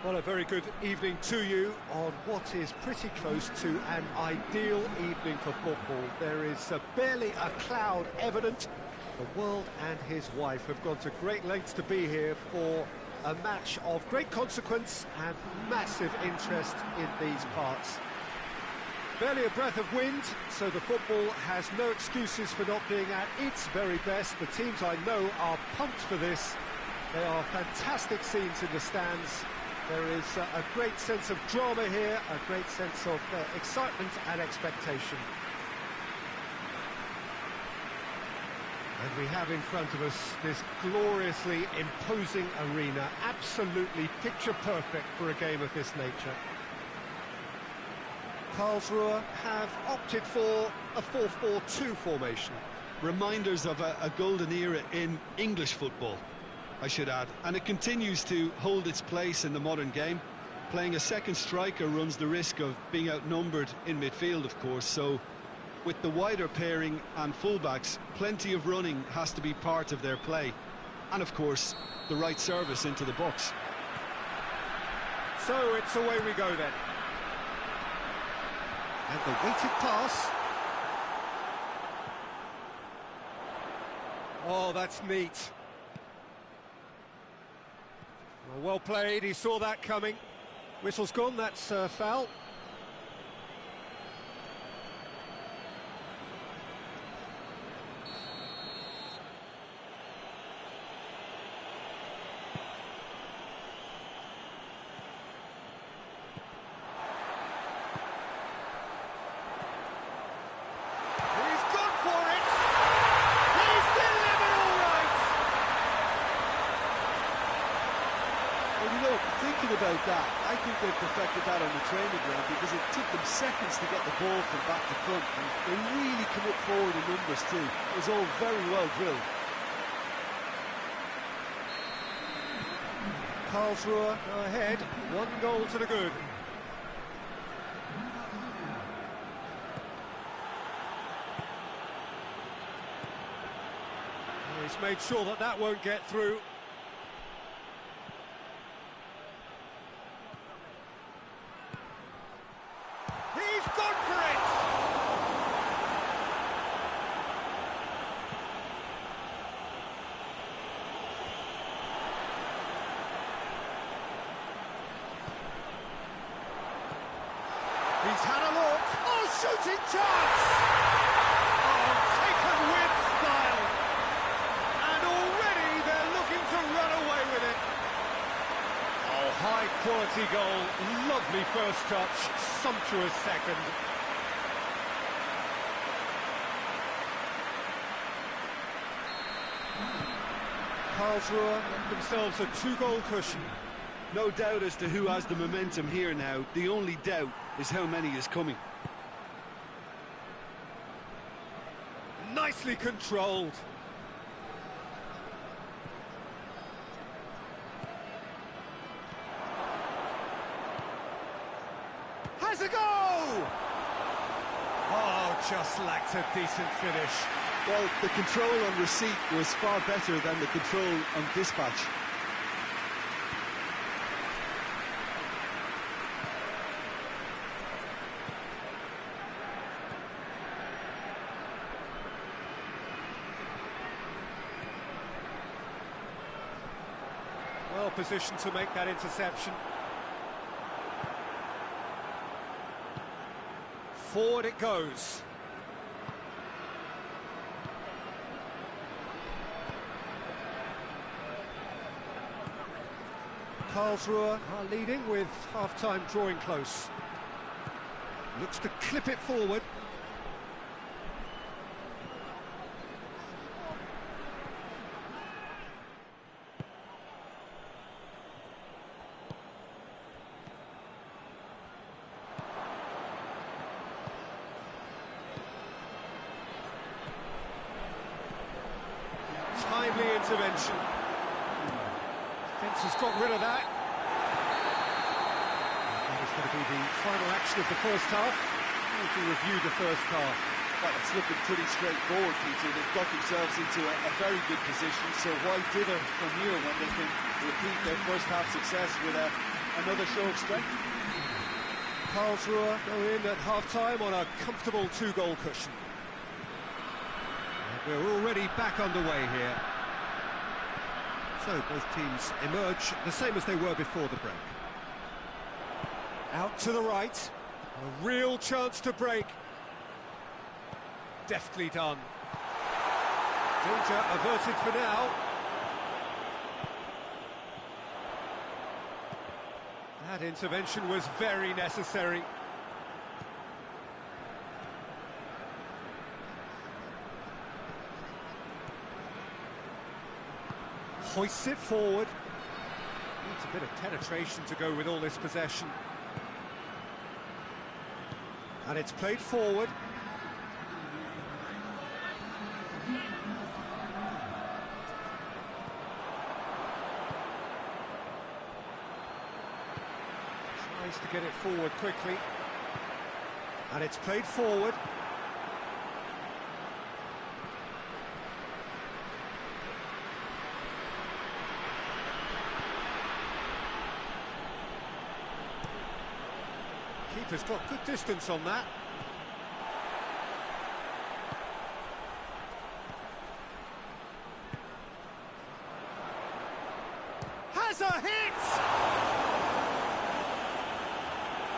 Well, a very good evening to you on what is pretty close to an ideal evening for football. There is barely a cloud evident. The world and his wife have gone to great lengths to be here for a match of great consequence and massive interest in these parts. Barely a breath of wind, so the football has no excuses for not being at its very best. The teams I know are pumped for this. They are fantastic scenes in the stands. There is a great sense of drama here, a great sense of excitement and expectation. And we have in front of us this gloriously imposing arena, absolutely picture perfect for a game of this nature. Karlsruhe have opted for a 4-4-2 formation. Reminders of a golden era in English football, I should add, and it continues to hold its place in the modern game. Playing a second striker runs the risk of being outnumbered in midfield, of course, so with the wider pairing and fullbacks, plenty of running has to be part of their play, and of course the right service into the box. So it's away we go then. And the weighted pass. Oh, that's neat. Well played, he saw that coming. Whistle's gone, that's foul. About that, I think they perfected that on the training ground because it took them seconds to get the ball from back to front, and they really come up forward in numbers too. It was all very well drilled. Karlsruhe go ahead, 1 goal to the good. He's made sure that that won't get through. He's had a look. Oh, shooting chance! Oh, taken with style. And already they're looking to run away with it. Oh, high quality goal. Lovely first touch. Sumptuous second. Karlsruhe themselves a 2-goal cushion. No doubt as to who has the momentum here now. The only doubt is how many is coming. Nicely controlled. Has a go! Oh, just lacked a decent finish. Well, the control on receipt was far better than the control on dispatch. Well positioned to make that interception. Forward it goes. Karlsruhe are leading with half-time drawing close. Looks to clip it forward. Timely intervention. Fence has got rid of that. That is going to be the final action of the first half. We'll review the first half. Well, it's looking pretty straightforward, Peter. They've got themselves into a very good position, so why dither from here when they can repeat their first half success with a another show of strength. Karlsruher go in at half-time on a comfortable 2-goal cushion. And we're already back underway here. So both teams emerge the same as they were before the break. Out to the right, a real chance to break. Deftly done. Danger averted for now. That intervention was very necessary. Hoists it forward. Needs a bit of penetration to go with all this possession. And it's played forward. Tries to get it forward quickly. And it's played forward. Keeper's got good distance on that. Has a hit!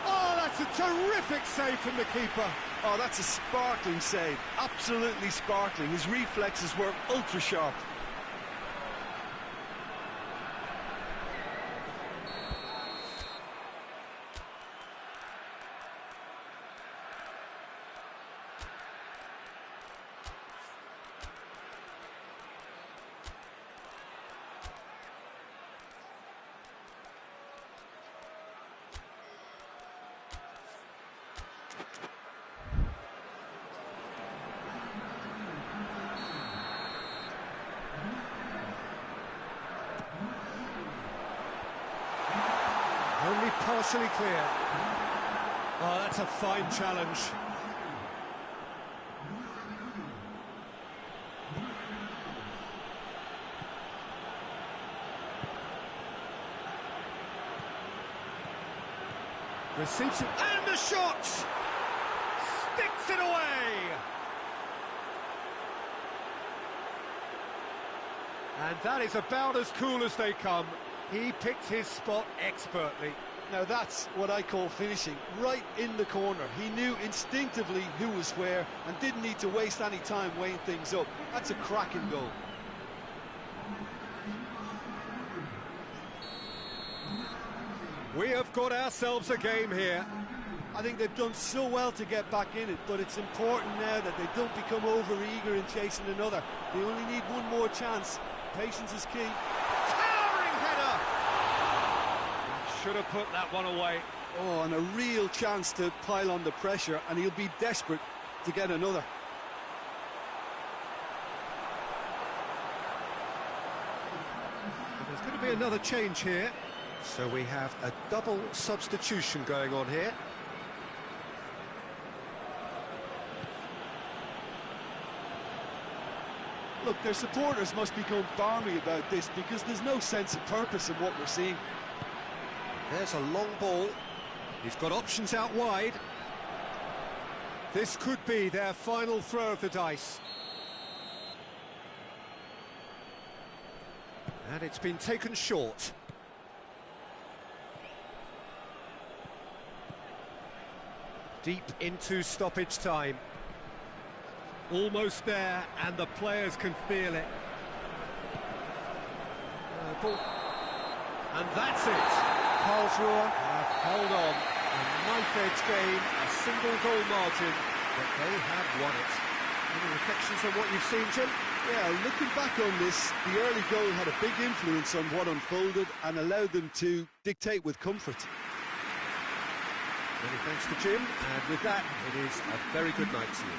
Oh, that's a terrific save from the keeper. Oh, that's a sparkling save. Absolutely sparkling. His reflexes were ultra sharp. Only partially clear. Oh, that's a fine challenge. Receives it, and the shot! Sticks it away! And that is about as cool as they come. He picked his spot expertly. Now that's what I call finishing, right in the corner. He knew instinctively who was where and didn't need to waste any time weighing things up. That's a cracking goal. We have got ourselves a game here. I think they've done so well to get back in it, but it's important now that they don't become over-eager in chasing another. They only need one more chance. Patience is key. Should have put that one away. Oh, and a real chance to pile on the pressure, and he'll be desperate to get another. There's going to be another change here. So we have a double substitution going on here. Look, their supporters must be going balmy about this because there's no sense of purpose in what we're seeing. There's a long ball. He's got options out wide. This could be their final throw of the dice. And it's been taken short. Deep into stoppage time. Almost there, and the players can feel it. And that's it. Karlsruhe have held on. A knife-edge game, a single-goal margin, but they have won it. Any reflections on what you've seen, Jim? Yeah, looking back on this, the early goal had a big influence on what unfolded and allowed them to dictate with comfort. Many thanks to Jim, and with that, it is a very good night to you.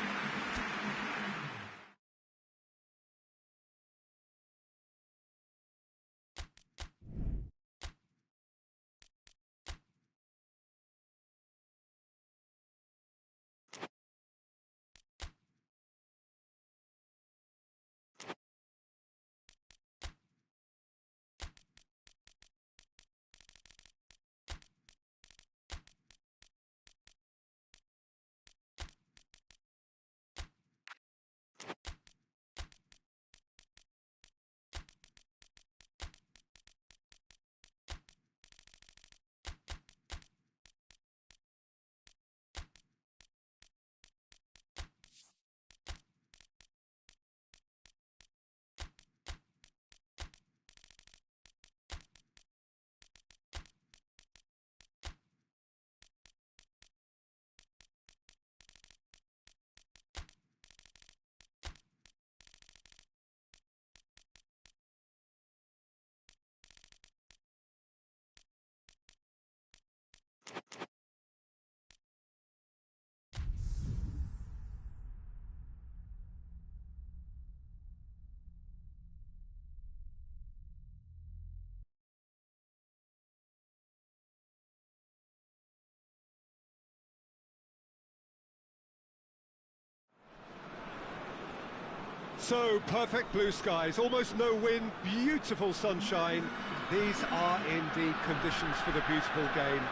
So, perfect blue skies, almost no wind, beautiful sunshine. These are indeed conditions for the beautiful game.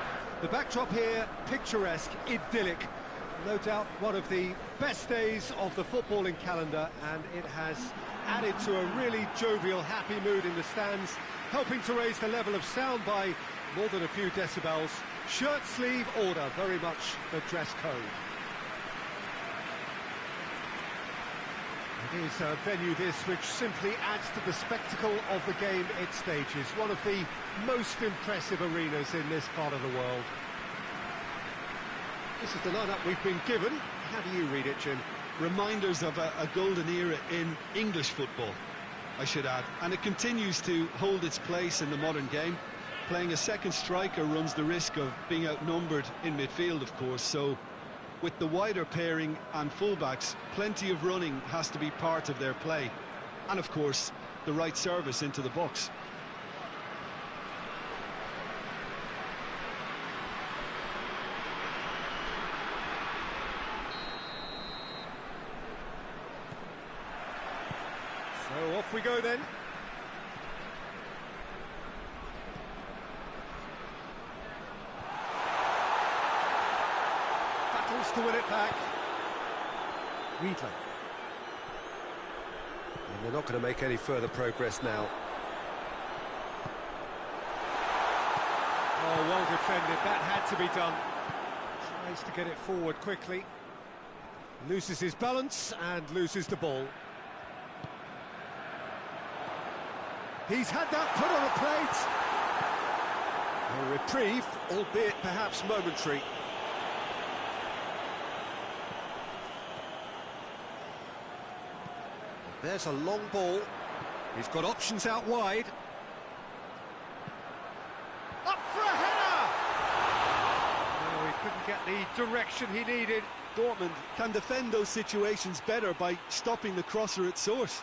The backdrop here, picturesque, idyllic. No doubt one of the best days of the footballing calendar, and it has added to a really jovial, happy mood in the stands, helping to raise the level of sound by more than a few decibels. Shirt sleeve order, very much the dress code. It is a venue this which simply adds to the spectacle of the game it stages. One of the most impressive arenas in this part of the world. This is the lineup we've been given. How do you read it, Jim? Reminders of a golden era in English football, I should add. And it continues to hold its place in the modern game. Playing a second striker runs the risk of being outnumbered in midfield, of course, so with the wider pairing and fullbacks, plenty of running has to be part of their play. And of course, the right service into the box. So off we go then. Battles to win it back. Riedler. And they're not going to make any further progress now. Oh, well defended. That had to be done. Tries to get it forward quickly. Loses his balance and loses the ball. He's had that put on a plate. A reprieve, albeit perhaps momentary. There's a long ball. He's got options out wide. Up for a header! Oh, he couldn't get the direction he needed. Dortmund can defend those situations better by stopping the crosser at source.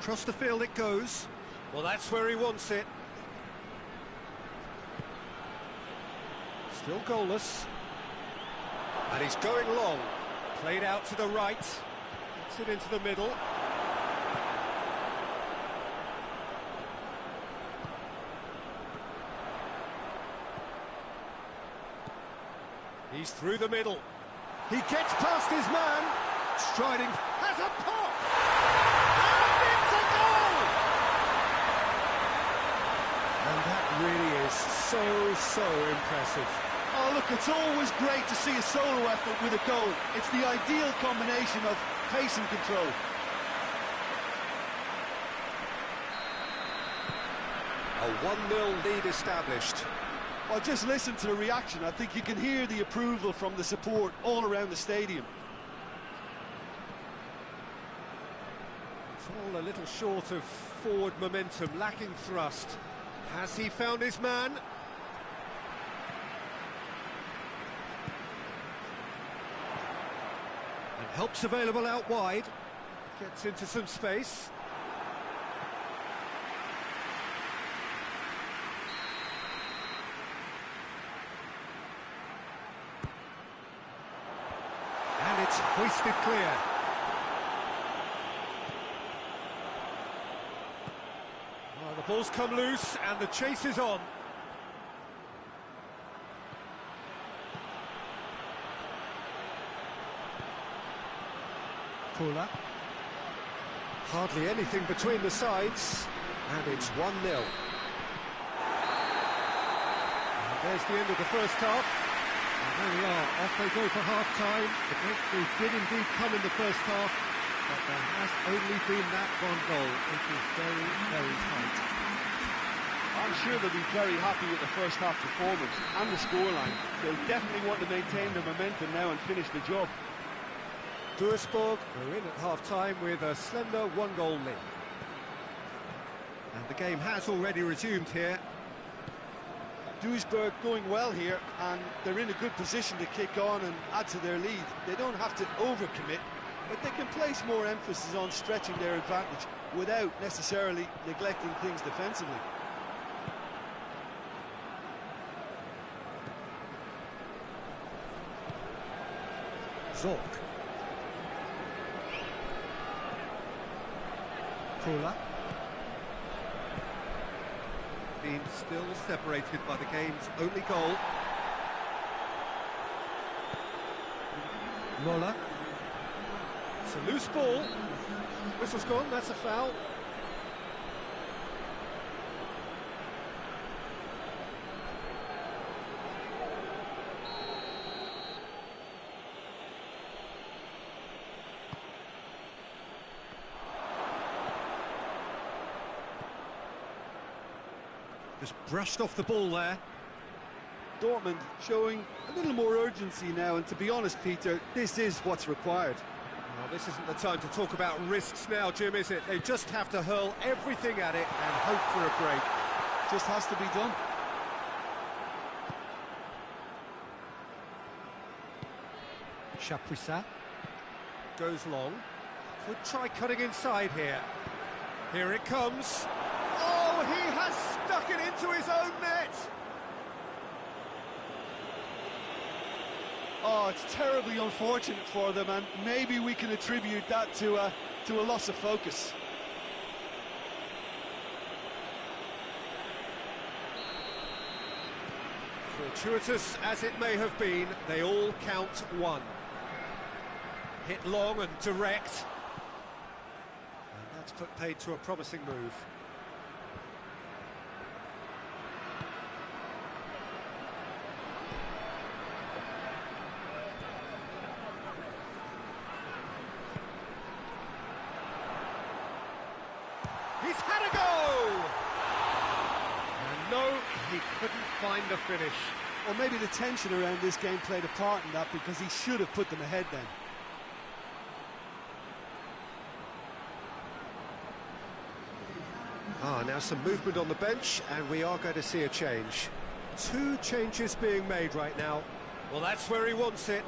Across the field it goes. Well, that's where he wants it. Still goalless. And he's going long. Played out to the right. Gets it into the middle. He's through the middle. He gets past his man. Striding. Has a pop! And that really is so impressive. Oh, look, it's always great to see a solo effort with a goal. It's the ideal combination of pace and control. A 1-0 lead established. Well, just listen to the reaction. I think you can hear the approval from the support all around the stadium. It's all a little short of forward momentum, lacking thrust. Has he found his man? And help's available out wide. Gets into some space. And it's hoisted clear. The ball's come loose and the chase is on. Paula. Hardly anything between the sides, and it's 1-0. There's the end of the first half. And there we are, off they go for half-time. The breakthrough did indeed come in the first half, but there has only been that one goal. It is very tight. I'm sure they'll be very happy with the first half performance and the scoreline. They'll definitely want to maintain their momentum now and finish the job. DUISBURG are in at half-time with a slender 1-goal lead. And the game has already resumed here. Duisburg going well here, and they're in a good position to kick on and add to their lead. They don't have to overcommit, but they can place more emphasis on stretching their advantage without necessarily neglecting things defensively. Zorc. Kula. Being still separated by the game's only goal. Mola. It's a loose ball. Whistle's gone, that's a foul. Just brushed off the ball there. Dortmund showing a little more urgency now, and to be honest, Peter, this is what's required. Well, this isn't the time to talk about risks now, Jim, is it? They just have to hurl everything at it and hope for a break. Just has to be done. Chapuisat goes long. Could try cutting inside here. Here it comes. Oh, he has stuck it into his own net! Oh, it's terribly unfortunate for them, and maybe we can attribute that to a loss of focus. Fortuitous as it may have been, they all count one. Hit long and direct. And that's put paid to a promising move. He's had a go! And no, he couldn't find the finish. Or maybe the tension around this game played a part in that, because he should have put them ahead then. Now some movement on the bench, and we are going to see a change. Two changes being made right now. Well, that's where he wants it.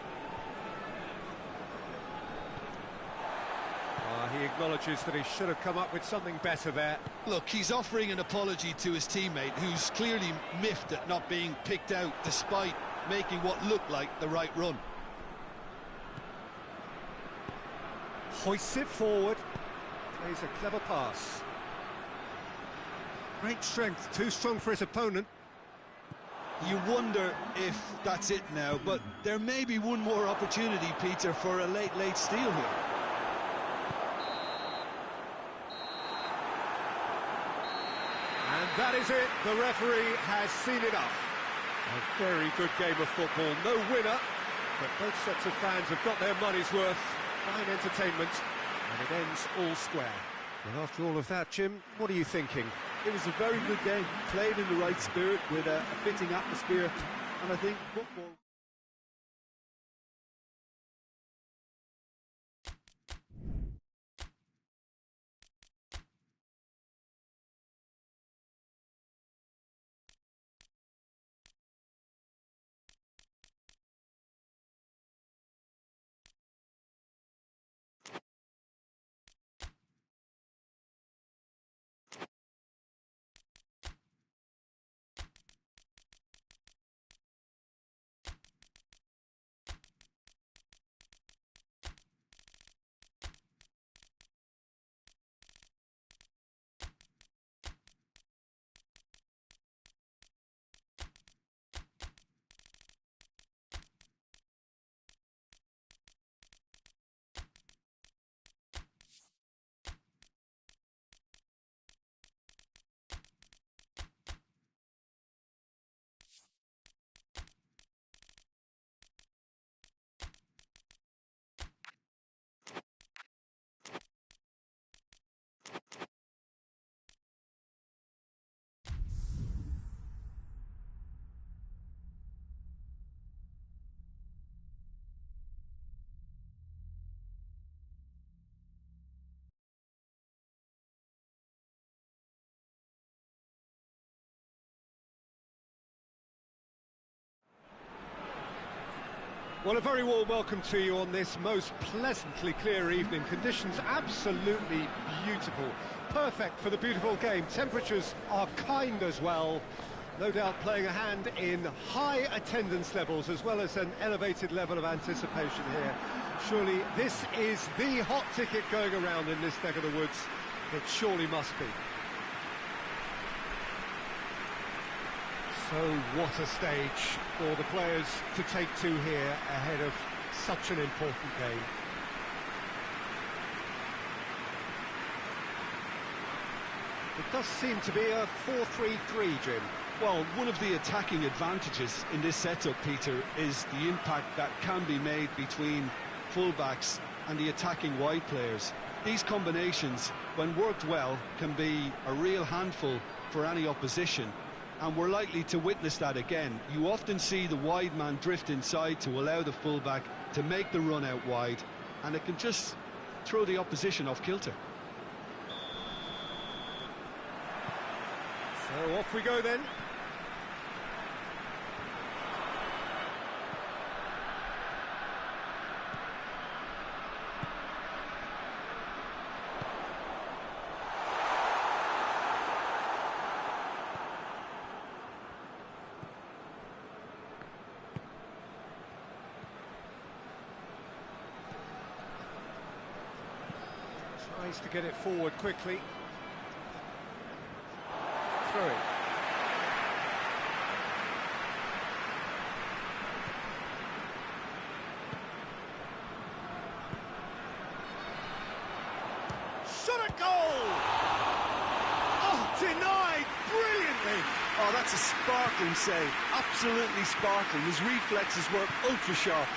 He acknowledges that he should have come up with something better there. Look, he's offering an apology to his teammate, who's clearly miffed at not being picked out despite making what looked like the right run. Hoists it forward. Plays a clever pass. Great strength, too strong for his opponent. You wonder if that's it now, but there may be one more opportunity, Peter, for a late steal here. And that is it, the referee has seen enough. A very good game of football, no winner, but both sets of fans have got their money's worth. Fine entertainment, and it ends all square. And after all of that, Jim, what are you thinking? It was a very good game, played in the right spirit with a fitting atmosphere, and I think football... Well, a very warm welcome to you on this most pleasantly clear evening. Conditions absolutely beautiful. Perfect for the beautiful game. Temperatures are kind as well. No doubt playing a hand in high attendance levels as well as an elevated level of anticipation here. Surely this is the hot ticket going around in this neck of the woods. It surely must be. So what a stage for the players to take to here ahead of such an important game. It does seem to be a 4-3-3, Jim. Well, one of the attacking advantages in this setup, Peter, is the impact that can be made between fullbacks and the attacking wide players. These combinations, when worked well, can be a real handful for any opposition. And we're likely to witness that again. You often see the wide man drift inside to allow the fullback to make the run out wide, and it can just throw the opposition off kilter. So off we go then. Tries to get it forward quickly. Through it. Shot at goal! Oh, denied brilliantly! Oh, that's a sparkling save. Absolutely sparkling. His reflexes were ultra sharp.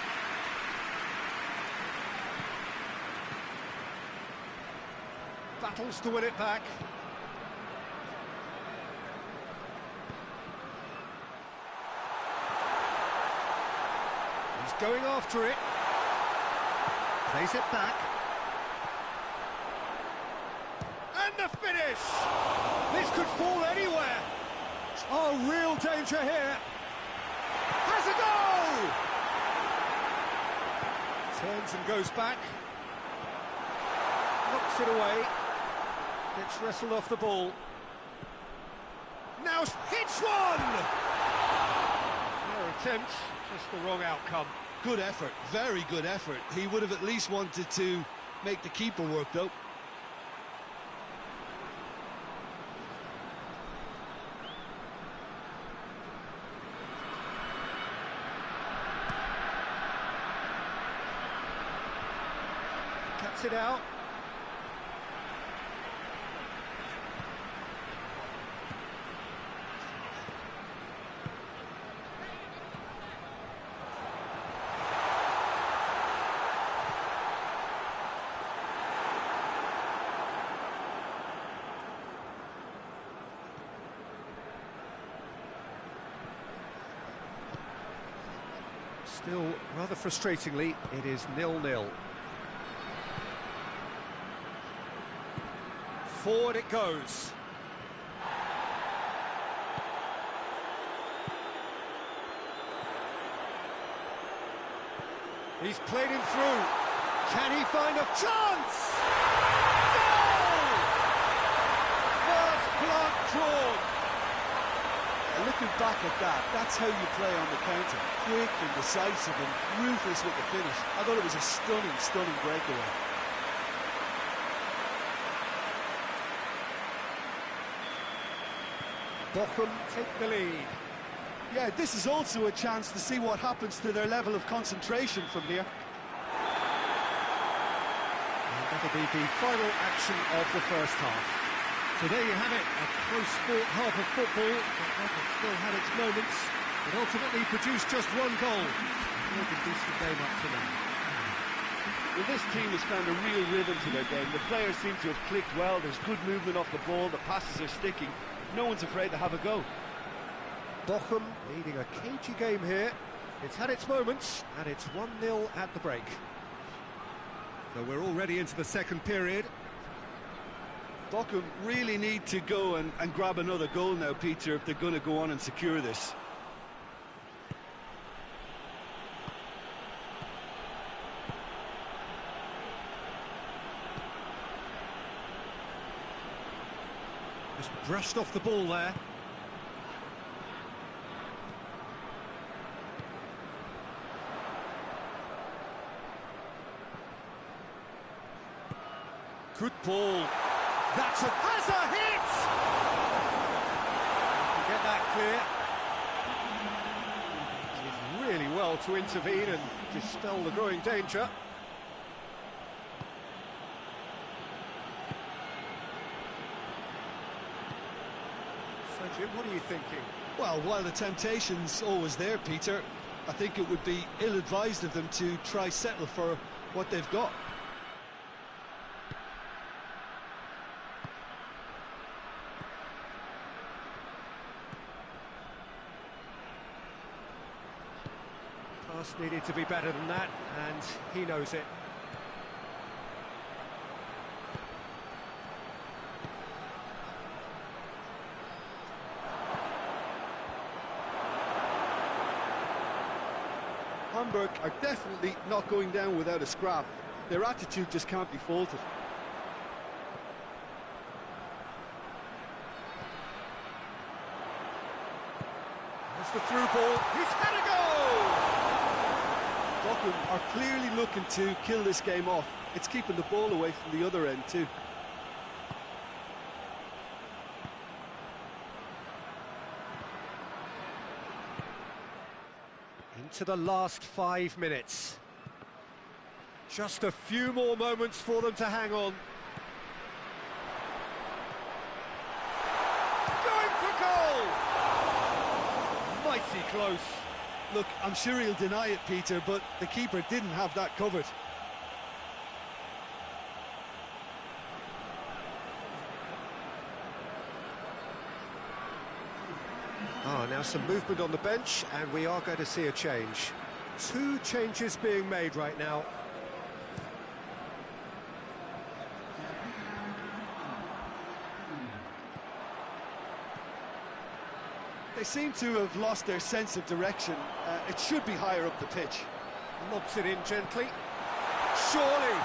Battles to win it back. He's going after it. Plays it back. And the finish! This could fall anywhere. Oh, real danger here. Has a goal! Turns and goes back. Knocks it away. Gets wrestled off the ball. Now hits one! Fair attempt, just the wrong outcome. Good effort, very good effort. He would have at least wanted to make the keeper work, though. Cuts it out. Still, rather frustratingly, it is 0-0. Forward it goes. He's played him through. Can he find a chance? Goal! First blood drawn. Looking back at that, that's how you play on the counter. Quick and decisive and ruthless with the finish. I thought it was a stunning, stunning breakaway. Bochum take the lead. Yeah, this is also a chance to see what happens to their level of concentration from here. And that'll be the final action of the first half. So there you have it, a close-fought half of football, but it still had its moments. It ultimately produced just one goal. More than decent game up to now. Well, this team has found a real rhythm to their game. The players seem to have clicked well. There's good movement off the ball. The passes are sticking. No one's afraid to have a go. Bochum leading a cagey game here. It's had its moments, and it's 1-0 at the break. So we're already into the second period. Bochum really need to go and grab another goal now, Peter, if they're going to go on and secure this. Just brushed off the ball there. Good ball. That's has a hit! Get that clear. Did really well to intervene and dispel the growing danger. So Jim, what are you thinking? Well, while the temptation's always there, Peter, I think it would be ill-advised of them to try settle for what they've got. Pass needed to be better than that, and he knows it. Hamburg are definitely not going down without a scrap. Their attitude just can't be faulted. There's the through ball. He's had a go! Bochum are clearly looking to kill this game off. It's keeping the ball away from the other end too. Into the last 5 minutes. Just a few more moments for them to hang on. Going for goal! Mighty close. Look, I'm sure he'll deny it, Peter, but the keeper didn't have that covered. Now some movement on the bench, and we are going to see a change. 2 changes being made right now. They seem to have lost their sense of direction. It should be higher up the pitch. Lobs it in gently. Surely.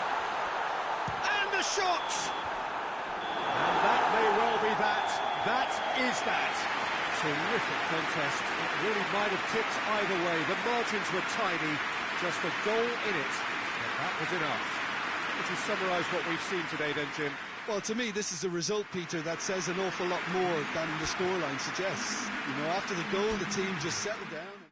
And the shot! And that may well be that. That is that. Terrific contest. It really might have tipped either way. The margins were tiny. Just a goal in it. And that was enough. Would you summarise what we've seen today then, Jim? Well, to me, this is a result, Peter, that says an awful lot more than the scoreline suggests. You know, after the goal, the team just settled down.